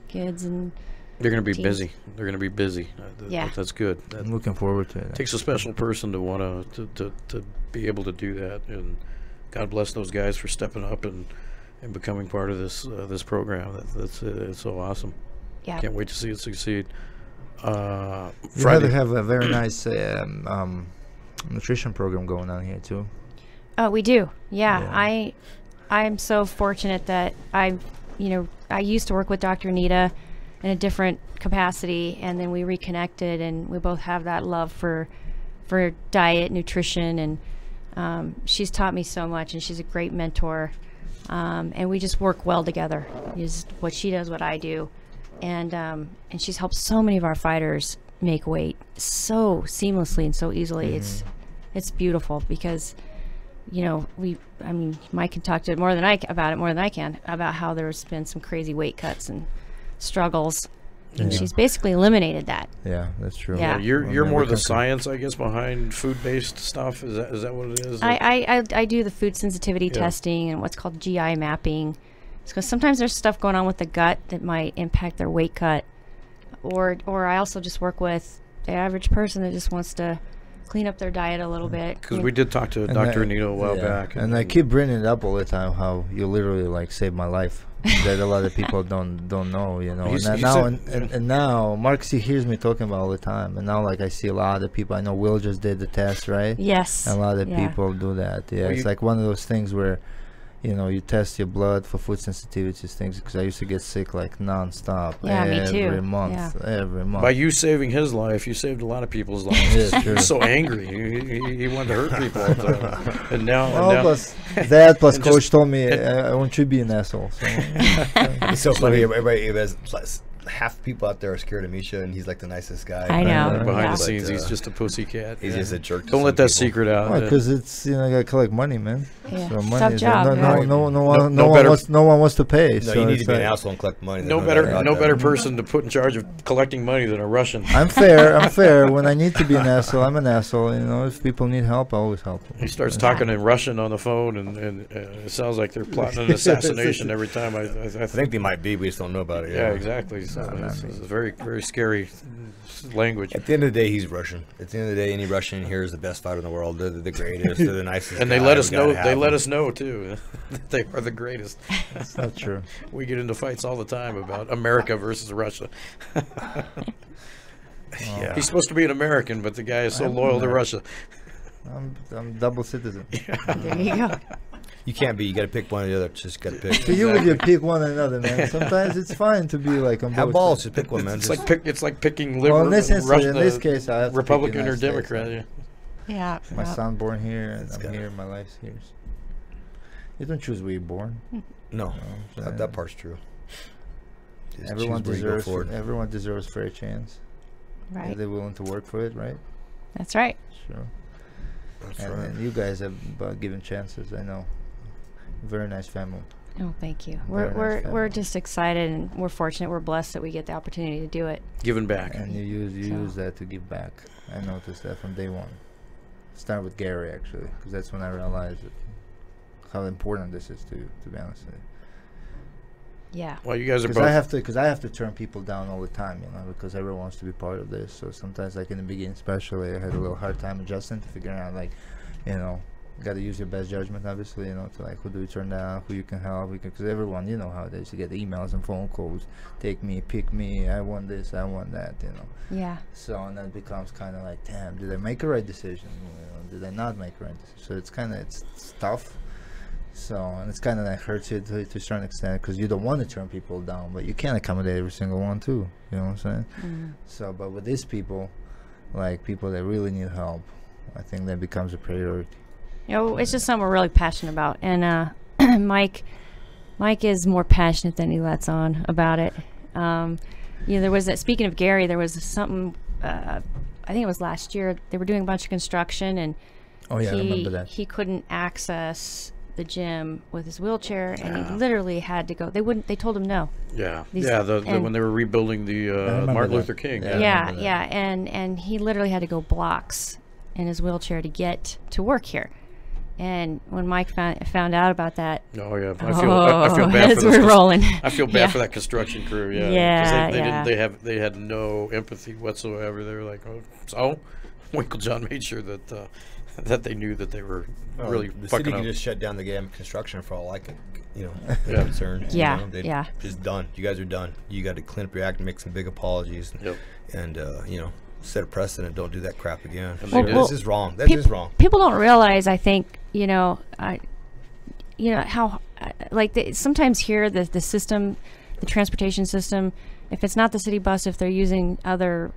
[SPEAKER 4] kids, and
[SPEAKER 3] They're going to be
[SPEAKER 4] teams.
[SPEAKER 3] busy. They're going to be busy.
[SPEAKER 4] Yeah.
[SPEAKER 3] That's good. That
[SPEAKER 5] I'm looking forward to it.
[SPEAKER 3] takes a special person to want to be able to do that, and God bless those guys for stepping up and becoming part of this program. That's it's so awesome.
[SPEAKER 4] yeah.
[SPEAKER 3] Can't wait to see it succeed.
[SPEAKER 5] You
[SPEAKER 3] Friday.
[SPEAKER 5] have a very nice nutrition program going on here too.
[SPEAKER 4] Oh, we do.
[SPEAKER 5] Yeah.
[SPEAKER 4] Yeah. I'm so fortunate that I used to work with Dr. Anita in a different capacity, and then we reconnected, and we both have that love for diet, nutrition, and she's taught me so much, and she's a great mentor, and we just work well together. Just what she does, what I do, and she's helped so many of our fighters make weight so seamlessly and so easily. It's beautiful because Mike can talk to it more than I can about how there's been some crazy weight cuts and struggles, and she's basically eliminated that.
[SPEAKER 5] Yeah, that's true.
[SPEAKER 4] Yeah.
[SPEAKER 3] You're more the science, I guess, behind food-based stuff. Is that what it is?
[SPEAKER 4] I do the food sensitivity testing and what's called GI mapping, because sometimes there's stuff going on with the gut that might impact their weight cut, or I also just work with the average person that just wants to clean up their diet a little bit.
[SPEAKER 3] Because we did talk to Dr. Anita a while back.
[SPEAKER 5] And I keep bringing it up all the time how you literally saved my life. That a lot of people don't know, And now Mark hears me talking about all the time, and now I see a lot of people. I know Will just did the test, right?
[SPEAKER 4] Yes.
[SPEAKER 5] A lot of people do that. Yeah, it's like one of those things where you test your blood for food sensitivities, things, because I used to get sick nonstop.
[SPEAKER 4] Yeah, me too.
[SPEAKER 5] Every month.
[SPEAKER 3] By you saving his life, you saved a lot of people's lives.
[SPEAKER 5] Yeah,
[SPEAKER 3] He was so angry. He wanted to hurt people all the time. And now,
[SPEAKER 5] plus coach told me I want you to be an asshole. So.
[SPEAKER 2] It's so funny. Everybody has half the people out there are scared of Misha, and he's the nicest guy.
[SPEAKER 4] I know.
[SPEAKER 3] behind the scenes, he's just a pussycat.
[SPEAKER 2] He's just a jerk. to
[SPEAKER 3] Don't
[SPEAKER 2] some
[SPEAKER 3] let that
[SPEAKER 2] people.
[SPEAKER 3] secret out.
[SPEAKER 5] Because it's I gotta collect money, man.
[SPEAKER 4] Yeah.
[SPEAKER 5] So money
[SPEAKER 4] Tough
[SPEAKER 5] is
[SPEAKER 4] job.
[SPEAKER 5] no one wants to pay.
[SPEAKER 2] No,
[SPEAKER 5] so
[SPEAKER 2] you need
[SPEAKER 5] it's
[SPEAKER 2] to be an asshole and collect money.
[SPEAKER 3] No better person to put in charge of collecting money than a Russian.
[SPEAKER 5] I'm fair. When I need to be an asshole, I'm an asshole. If people need help, I always help them.
[SPEAKER 3] He starts talking in Russian on the phone, and it sounds like they're plotting an assassination every time. I
[SPEAKER 2] think they might be. We just don't know about it.
[SPEAKER 3] Yeah, exactly. So it's a very, very scary language.
[SPEAKER 2] At the end of the day, he's Russian. At the end of the day, any Russian here is the best fighter in the world. They're the greatest. They're the nicest.
[SPEAKER 3] And they let us know. They let us know too that they are the greatest.
[SPEAKER 5] That's not true.
[SPEAKER 3] We get into fights all the time about America versus Russia.
[SPEAKER 2] Yeah.
[SPEAKER 3] He's supposed to be an American, but the guy is so
[SPEAKER 5] I'm
[SPEAKER 3] loyal to
[SPEAKER 5] American.
[SPEAKER 3] Russia.
[SPEAKER 5] I'm double citizen.
[SPEAKER 4] There you go.
[SPEAKER 2] You can't be. You got to pick one or the other. Just got to pick.
[SPEAKER 5] To you, you pick one or another, man. Sometimes it's fine to be on
[SPEAKER 2] Have
[SPEAKER 5] both
[SPEAKER 2] balls.
[SPEAKER 5] sides.
[SPEAKER 2] Just pick one, man.
[SPEAKER 3] It's like picking
[SPEAKER 5] Well,
[SPEAKER 3] liberal
[SPEAKER 5] in this instance,
[SPEAKER 3] Russia,
[SPEAKER 5] in this case, I have to pick
[SPEAKER 3] Republican or
[SPEAKER 5] United States.
[SPEAKER 3] Democrat. Yeah.
[SPEAKER 4] Yeah.
[SPEAKER 5] My
[SPEAKER 4] Yep.
[SPEAKER 5] son born here, and I'm here. My life's here. You don't choose where you're born.
[SPEAKER 2] No,
[SPEAKER 5] so
[SPEAKER 2] that part's true. Just
[SPEAKER 5] Everyone
[SPEAKER 2] choose where you go forward.
[SPEAKER 5] deserves fair chance.
[SPEAKER 4] Right.
[SPEAKER 5] If they're willing to work for it, right?
[SPEAKER 4] That's right.
[SPEAKER 5] Sure.
[SPEAKER 2] That's
[SPEAKER 5] And
[SPEAKER 2] right.
[SPEAKER 5] then you guys have given chances. I know. Very nice family.
[SPEAKER 4] Oh, thank you.
[SPEAKER 5] Very nice
[SPEAKER 4] We're
[SPEAKER 5] family.
[SPEAKER 4] just excited, and we're fortunate. We're blessed that we get the opportunity to do it.
[SPEAKER 3] Giving back.
[SPEAKER 5] And you use that to give back. I noticed that from day one. Start with Gary, actually, because that's when I realized how important this is to be honest with you.
[SPEAKER 4] Yeah.
[SPEAKER 3] Well, you guys are
[SPEAKER 5] Because
[SPEAKER 3] both.
[SPEAKER 5] I have to turn people down all the time, because everyone wants to be part of this. So sometimes, in the beginning, especially, I had a little hard time adjusting to figuring out, got to use your best judgment, obviously, you know, to like who do you turn down, who you can help, because everyone, you know how it is, you get emails and phone calls, take me, pick me, I want this, I want that, you know.
[SPEAKER 4] Yeah.
[SPEAKER 5] So, and then it becomes kind of like, damn, did I make a right decision? You know, did I not make a right decision? So it's kind of, it's tough. So, and it's kind of like hurts you to a certain extent, because you don't want to turn people down, but you can't accommodate every single one too, you know what I'm saying?
[SPEAKER 4] Mm.
[SPEAKER 5] So, but with these people, like people that really need help, I think that becomes a priority.
[SPEAKER 4] You know, it's just something we're really passionate about, and Mike is more passionate than he lets on about it. You know, there was that. Speaking of Gary, there was something. I think it was last year. They were doing a bunch of construction, and
[SPEAKER 5] Oh yeah, I remember that.
[SPEAKER 4] he couldn't access the gym with his wheelchair, and he literally had to go. They wouldn't. They told him no.
[SPEAKER 3] Yeah,
[SPEAKER 4] These-
[SPEAKER 3] yeah.
[SPEAKER 4] and-
[SPEAKER 3] When they were rebuilding the
[SPEAKER 5] remember
[SPEAKER 3] Martin
[SPEAKER 5] that.
[SPEAKER 3] Luther King.
[SPEAKER 5] Yeah.
[SPEAKER 4] Yeah, and he literally had to go blocks in his wheelchair to get to work here. And when Mike found out about that,
[SPEAKER 3] Oh yeah, I feel bad
[SPEAKER 4] as
[SPEAKER 3] for
[SPEAKER 4] we're
[SPEAKER 3] those
[SPEAKER 4] rolling.
[SPEAKER 3] I feel bad
[SPEAKER 4] Yeah.
[SPEAKER 3] for that construction crew. Yeah, 'cause
[SPEAKER 4] Yeah,
[SPEAKER 3] they
[SPEAKER 4] yeah.
[SPEAKER 3] didn't. They had no empathy whatsoever. They were like, oh, so Winklejohn made sure that that they knew that they were really
[SPEAKER 7] the
[SPEAKER 3] fucking
[SPEAKER 7] city
[SPEAKER 3] up.
[SPEAKER 7] can just shut down the damn construction for all I can, you know,
[SPEAKER 3] Yeah.
[SPEAKER 7] concerned.
[SPEAKER 4] Yeah,
[SPEAKER 7] you know, they'd
[SPEAKER 4] yeah.
[SPEAKER 7] just done. You guys are done. You got to clean up your act and make some big apologies,
[SPEAKER 3] Yep.
[SPEAKER 7] and you know, set a precedent. Don't do that crap again.
[SPEAKER 3] And they did.
[SPEAKER 7] This is wrong. That is wrong.
[SPEAKER 4] People don't realize, I think, you know, how, like, sometimes here, the system, the transportation system, if it's not the city bus, if they're using other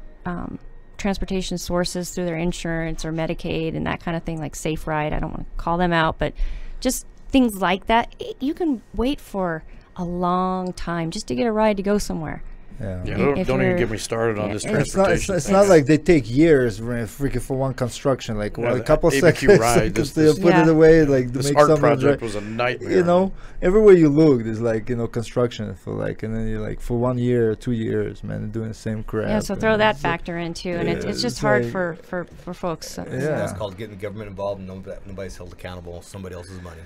[SPEAKER 4] transportation sources through their insurance or Medicaid and that kind of thing, like Safe Ride, I don't want to call them out, but just things like that, you can wait for a long time just to get a ride to go somewhere.
[SPEAKER 5] Yeah.
[SPEAKER 3] Yeah,
[SPEAKER 4] If
[SPEAKER 3] don't even
[SPEAKER 4] you're-
[SPEAKER 3] get me started on this
[SPEAKER 4] Yeah,
[SPEAKER 5] It's not,
[SPEAKER 3] transportation.
[SPEAKER 5] it's
[SPEAKER 3] thing.
[SPEAKER 5] not like they take years freaking for one construction, like
[SPEAKER 3] Yeah,
[SPEAKER 5] well, a
[SPEAKER 3] the
[SPEAKER 5] couple
[SPEAKER 3] ABQ
[SPEAKER 5] seconds
[SPEAKER 3] ride,
[SPEAKER 5] because
[SPEAKER 3] this-
[SPEAKER 5] they put
[SPEAKER 4] Yeah.
[SPEAKER 5] it away, like to
[SPEAKER 3] This
[SPEAKER 5] make
[SPEAKER 3] art
[SPEAKER 5] something
[SPEAKER 3] project
[SPEAKER 5] dry.
[SPEAKER 3] was a nightmare.
[SPEAKER 5] You know, everywhere you look, there's like, you know, construction for like, and then you're like for 1 year, 2 years, man, they're doing the same crap.
[SPEAKER 4] Yeah, so
[SPEAKER 5] and
[SPEAKER 4] throw that
[SPEAKER 5] it's
[SPEAKER 4] factor in too, and
[SPEAKER 5] yeah,
[SPEAKER 4] it's just
[SPEAKER 5] it's
[SPEAKER 4] hard
[SPEAKER 5] like-
[SPEAKER 4] for folks. So,
[SPEAKER 5] Yeah.
[SPEAKER 7] It's called getting the government involved, and nobody's held accountable. Somebody else's money.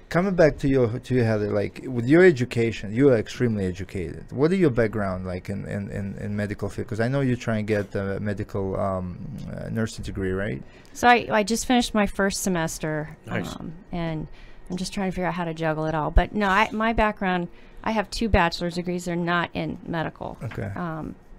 [SPEAKER 5] Coming back to your Heather, like with your education, you are extremely educated. What are your background like in medical field? Because I know you're trying to get a medical nursing degree, right?
[SPEAKER 4] So I just finished my first semester,
[SPEAKER 3] Nice.
[SPEAKER 4] and I'm just trying to figure out how to juggle it all. But no, my background, I have 2 bachelor's degrees. They're not in medical.
[SPEAKER 5] Okay.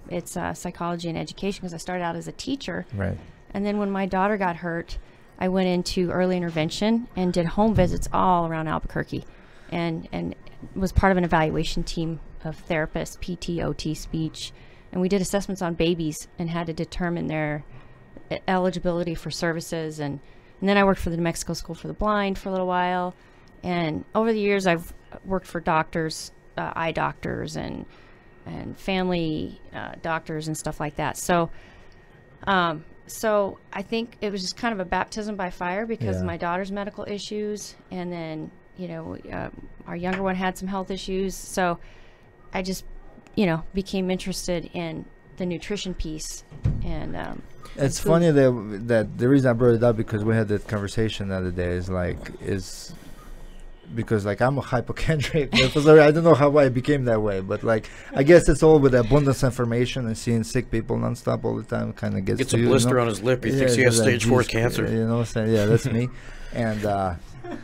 [SPEAKER 4] It's psychology and education, because I started out as a teacher.
[SPEAKER 5] Right.
[SPEAKER 4] And then when my daughter got hurt, I went into early intervention and did home visits all around Albuquerque, and was part of an evaluation team of therapists, PT, OT, speech, and we did assessments on babies and had to determine their eligibility for services. And then I worked for the New Mexico School for the Blind for a little while. And over the years, I've worked for doctors, eye doctors, and family doctors and stuff like that. So I think it was just kind of a baptism by fire, because of
[SPEAKER 5] Yeah.
[SPEAKER 4] my daughter's medical issues, and then, you know, our younger one had some health issues. So I just, you know, became interested in the nutrition piece. And
[SPEAKER 5] It's
[SPEAKER 4] food.
[SPEAKER 5] funny that the reason I brought it up, because we had that conversation the other day, is because like I'm a hypochondriac. Sorry, I don't know how I became that way, but like I guess it's all with abundance of information and seeing sick people nonstop all the time kind of gets
[SPEAKER 3] Gets
[SPEAKER 5] to
[SPEAKER 3] a
[SPEAKER 5] you,
[SPEAKER 3] blister
[SPEAKER 5] you know?
[SPEAKER 3] on his lip. He thinks he has
[SPEAKER 5] it's like,
[SPEAKER 3] stage 4
[SPEAKER 5] geez,
[SPEAKER 3] cancer.
[SPEAKER 5] You know what I'm saying? Yeah, that's me. And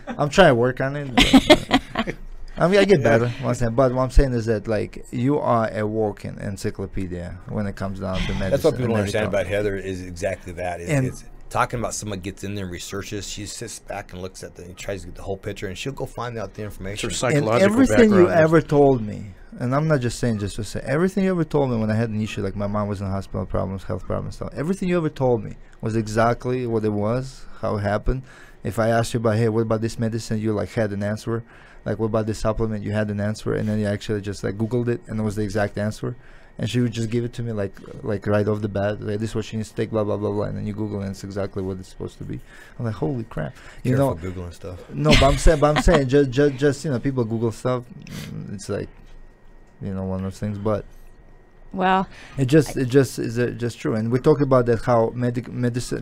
[SPEAKER 5] I'm trying to work on it. But, I mean, I get better. What I'm saying. But what I'm saying is that like you are a walking encyclopedia when it comes down to medicine.
[SPEAKER 7] That's what people
[SPEAKER 5] and
[SPEAKER 7] don't understand
[SPEAKER 5] medical.
[SPEAKER 7] about Heather is exactly that.
[SPEAKER 5] And-
[SPEAKER 7] It's talking about someone gets in there and researches. She sits back and looks at and tries to get the whole picture, and she'll go find out the information.
[SPEAKER 3] It's her
[SPEAKER 5] And
[SPEAKER 3] psychological
[SPEAKER 5] everything you
[SPEAKER 3] background.
[SPEAKER 5] ever told me, and I'm not just saying just to say, everything you ever told me when I had an issue, like my mom was in hospital problems, health problems, stuff. Everything you ever told me was exactly what it was, how it happened. If I asked you about, hey, what about this medicine, you like had an answer. Like, what about this supplement, you had an answer, and then you actually just like Googled it, and it was the exact answer. And she would just give it to me like right off the bat. Like, this is what she needs to take, blah blah blah blah. And then you Google it, and it's exactly what it's supposed to be. I'm like, holy crap! You
[SPEAKER 7] Careful
[SPEAKER 5] know,
[SPEAKER 7] Googling stuff.
[SPEAKER 5] no, but I'm saying, just you know, people Google stuff. It's like, you know, one of those things. But
[SPEAKER 4] well,
[SPEAKER 5] it just is just true. And we talked about that how medical in this,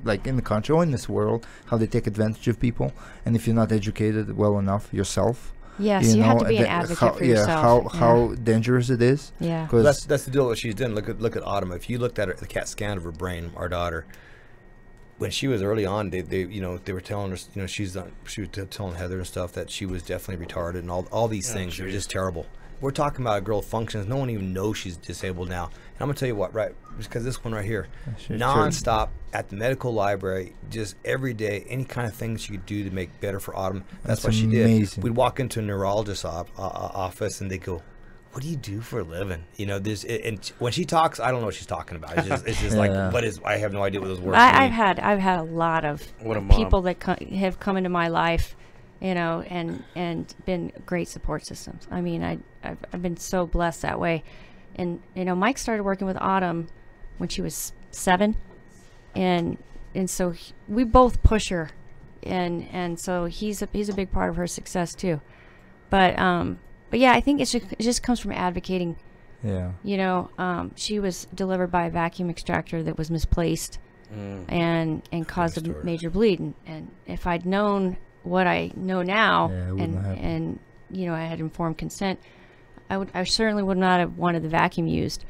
[SPEAKER 5] like in the country or in this world, how they take advantage of people. And if you're not educated well enough yourself,
[SPEAKER 4] yes, you have to be an
[SPEAKER 5] that
[SPEAKER 4] advocate
[SPEAKER 5] how,
[SPEAKER 4] for
[SPEAKER 5] yeah,
[SPEAKER 4] yourself.
[SPEAKER 5] how dangerous it is.
[SPEAKER 4] Yeah.
[SPEAKER 7] Well,
[SPEAKER 5] 'Cause
[SPEAKER 7] that's the deal. What she's done. Look at Autumn. If you looked at the CAT scan of her brain, our daughter,
[SPEAKER 2] when she was early on, they they were telling her, she was telling Heather and stuff that she was definitely retarded and all these things. They were just terrible. We're talking about a girl functions. No one even knows she's disabled now. And I'm gonna tell you what, right? Because this one right here, nonstop at the medical library, just every day, any kind of things she could do to make better for Autumn. That's what she did. We'd walk into a neurologist's office and they go, "What do you do for a living?" And when she talks, I don't know what she's talking about. It's just like, what is? I have no idea what those words mean.
[SPEAKER 4] I've had a lot of people that have come into my life, and been great support systems. I mean, I've been so blessed that way. And Mike started working with Autumn when she was 7, and so we both push her, and so he's a big part of her success too. But yeah, I think it just comes from advocating. Yeah. She was delivered by a vacuum extractor that was misplaced, and caused a major bleed. And if I'd known what I know now, and I had informed consent, I certainly would not have wanted the vacuum used.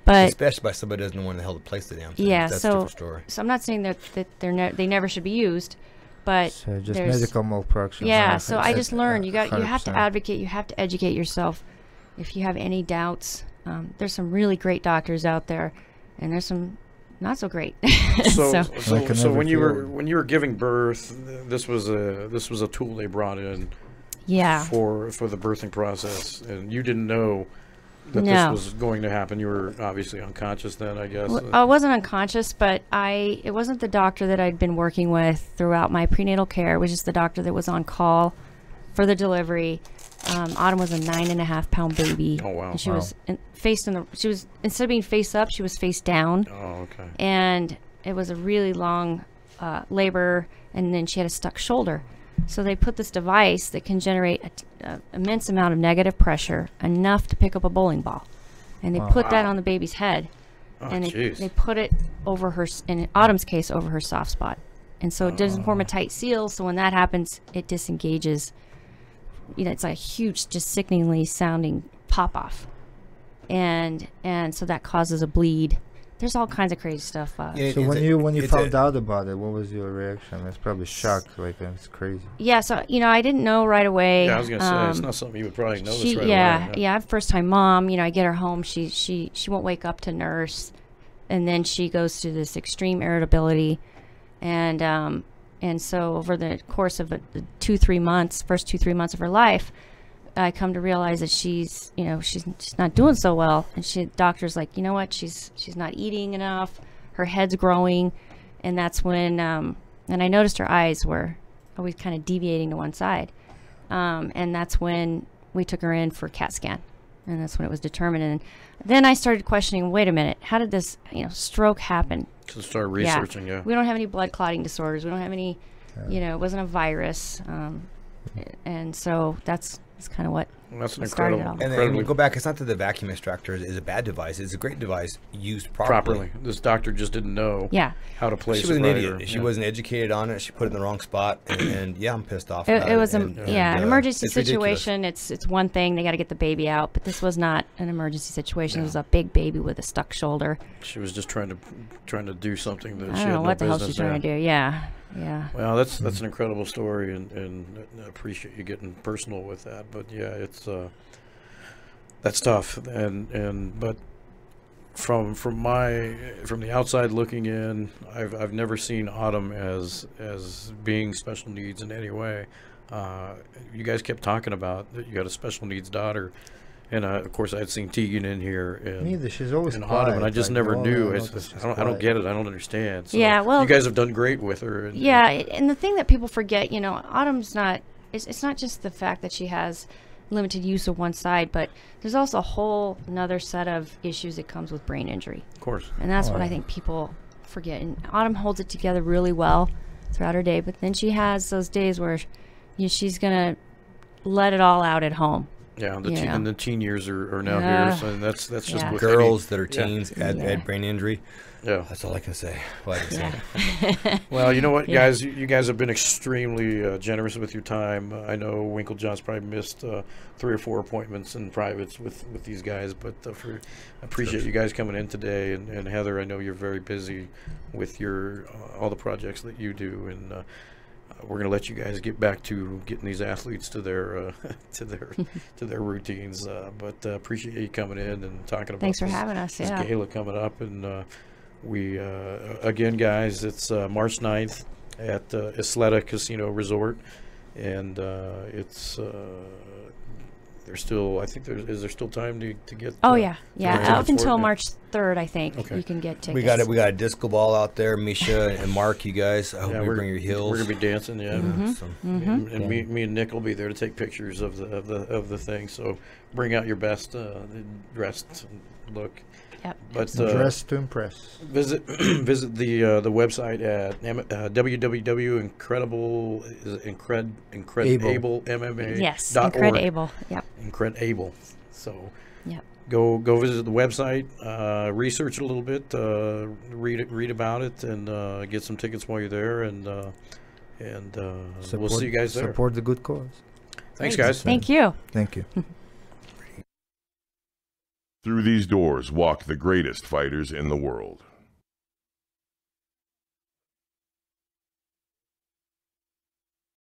[SPEAKER 4] But
[SPEAKER 2] especially by somebody who doesn't know when the hell to place the damn thing.
[SPEAKER 4] Yeah,
[SPEAKER 2] that's a different story.
[SPEAKER 4] So I'm not saying that they never should be used, but
[SPEAKER 5] so just medical malpractice.
[SPEAKER 4] Yeah, so I just learned you have to advocate, you have to educate yourself. If you have any doubts, there's some really great doctors out there, and there's some not so great.
[SPEAKER 3] So when you were giving birth, this was a tool they brought in.
[SPEAKER 4] Yeah.
[SPEAKER 3] For the birthing process, and you didn't know that this was going to happen. You were obviously unconscious then, I guess.
[SPEAKER 4] Well, I wasn't unconscious, but it wasn't the doctor that I'd been working with throughout my prenatal care. It was just the doctor that was on call for the delivery. Autumn was a 9.5-pound baby.
[SPEAKER 3] Oh wow!
[SPEAKER 4] And she was she was, instead of being face up, she was face down.
[SPEAKER 3] Oh, okay.
[SPEAKER 4] And it was a really long labor, and then she had a stuck shoulder. So they put this device that can generate an immense amount of negative pressure, enough to pick up a bowling ball. And they put that on the baby's head.
[SPEAKER 3] Oh,
[SPEAKER 4] and they put it over her, in Autumn's case, over her soft spot. And so it doesn't form a tight seal, so when that happens, it disengages. It's like a huge, just sickeningly sounding pop-off. And so that causes a bleed. There's all kinds of crazy stuff.
[SPEAKER 5] So when you found out about it, what was your reaction? It's probably shock, like it's crazy.
[SPEAKER 4] Yeah, so I didn't know right away.
[SPEAKER 3] Yeah, I was gonna say it's not something you would probably notice right away.
[SPEAKER 4] Yeah, first-time mom. I get her home. She won't wake up to nurse, and then she goes through this extreme irritability, and so over the course of the first 2-3 months of her life, I come to realize that she's not doing so well, and doctor's like, what, she's not eating enough, her head's growing, and that's when and I noticed her eyes were always kind of deviating to one side, and that's when we took her in for CAT scan, and that's when it was determined. And then I started questioning, wait a minute, how did this stroke happen?
[SPEAKER 3] So start researching. Yeah,
[SPEAKER 4] we don't have any blood clotting disorders, we don't have any, it wasn't a virus, and so that's kind of what started it all.
[SPEAKER 2] And then you go back, it's not that the vacuum extractor is a bad device. It's a great device used properly.
[SPEAKER 3] This doctor just didn't know how to place it.
[SPEAKER 2] She was an idiot. She wasn't educated on it. She put it in the wrong spot. And yeah, I'm pissed off about
[SPEAKER 4] it. It was an emergency
[SPEAKER 2] situation.
[SPEAKER 4] It's one thing. They got to get the baby out. But this was not an emergency situation. It was a big baby with a stuck shoulder.
[SPEAKER 3] She was just trying to do something that
[SPEAKER 4] I
[SPEAKER 3] she
[SPEAKER 4] don't
[SPEAKER 3] had
[SPEAKER 4] know what the hell she's
[SPEAKER 3] doing.
[SPEAKER 4] trying to do. Yeah. Yeah.
[SPEAKER 3] Well, that's an incredible story, and I appreciate you getting personal with that. But yeah, it's that's tough, but from the outside looking in, I've never seen Autumn as being special needs in any way. You guys kept talking about that you got a special needs daughter. And of course, I had seen Tegan in here, and
[SPEAKER 5] she's always
[SPEAKER 3] and
[SPEAKER 5] quiet,
[SPEAKER 3] Autumn, and I just never knew. I don't get it. I don't understand. So you guys have done great with her.
[SPEAKER 4] And the thing that people forget, Autumn's not. It's not just the fact that she has limited use of one side, but there's also a whole another set of issues that comes with brain injury.
[SPEAKER 3] Of course.
[SPEAKER 4] And that's what I think people forget. And Autumn holds it together really well throughout her day, but then she has those days where she's gonna let it all out at home.
[SPEAKER 3] Yeah,
[SPEAKER 4] Yeah.
[SPEAKER 3] and the teen years are now
[SPEAKER 4] Yeah.
[SPEAKER 3] here, so that's just
[SPEAKER 4] Yeah.
[SPEAKER 3] with
[SPEAKER 7] Girls that are
[SPEAKER 3] yeah.
[SPEAKER 7] teens
[SPEAKER 4] Yeah.
[SPEAKER 7] had brain injury.
[SPEAKER 3] Yeah.
[SPEAKER 7] That's all I can say. All I can say.
[SPEAKER 4] Yeah.
[SPEAKER 3] Well, you know what,
[SPEAKER 4] Yeah.
[SPEAKER 3] guys? You guys have been extremely generous with your time. I know Winklejohn's probably missed 3 or 4 appointments in privates with these guys, but I appreciate you guys coming in today. And Heather, I know you're very busy with your all the projects that you do, and we're going to let you guys get back to getting these athletes to their to their routines. But appreciate you coming in and talking about.
[SPEAKER 4] Thanks for having us.
[SPEAKER 3] This
[SPEAKER 4] Yeah.
[SPEAKER 3] gala coming up, and we again, guys, it's March 9th at Isleta Casino Resort, and it's there's still, I think is there still time to get
[SPEAKER 4] Oh yeah, yeah.
[SPEAKER 3] tickets
[SPEAKER 4] Up
[SPEAKER 3] for
[SPEAKER 4] until
[SPEAKER 3] it?
[SPEAKER 4] March 3rd, I think
[SPEAKER 3] Okay.
[SPEAKER 4] you can get tickets.
[SPEAKER 7] We got it. We got a disco ball out there. Misha and Mark, you guys. I hope you bring your heels.
[SPEAKER 3] We're gonna be dancing, yeah.
[SPEAKER 7] So-
[SPEAKER 3] And me and Nick will be there to take pictures of the thing. So bring out your best dressed look.
[SPEAKER 4] Yep.
[SPEAKER 3] But
[SPEAKER 5] Dressed to impress.
[SPEAKER 3] visit the website at IncredAble
[SPEAKER 4] Yes,
[SPEAKER 3] .org.
[SPEAKER 4] IncredAble. Yep.
[SPEAKER 3] IncredAble. So
[SPEAKER 4] Yep.
[SPEAKER 3] go visit the website, research a little bit, read about it, and get some tickets while you're there, and we'll see you guys there.
[SPEAKER 5] Support the good cause.
[SPEAKER 3] Thanks, guys.
[SPEAKER 4] Thank you.
[SPEAKER 5] Thank you.
[SPEAKER 1] Through these doors walk the greatest fighters in the world.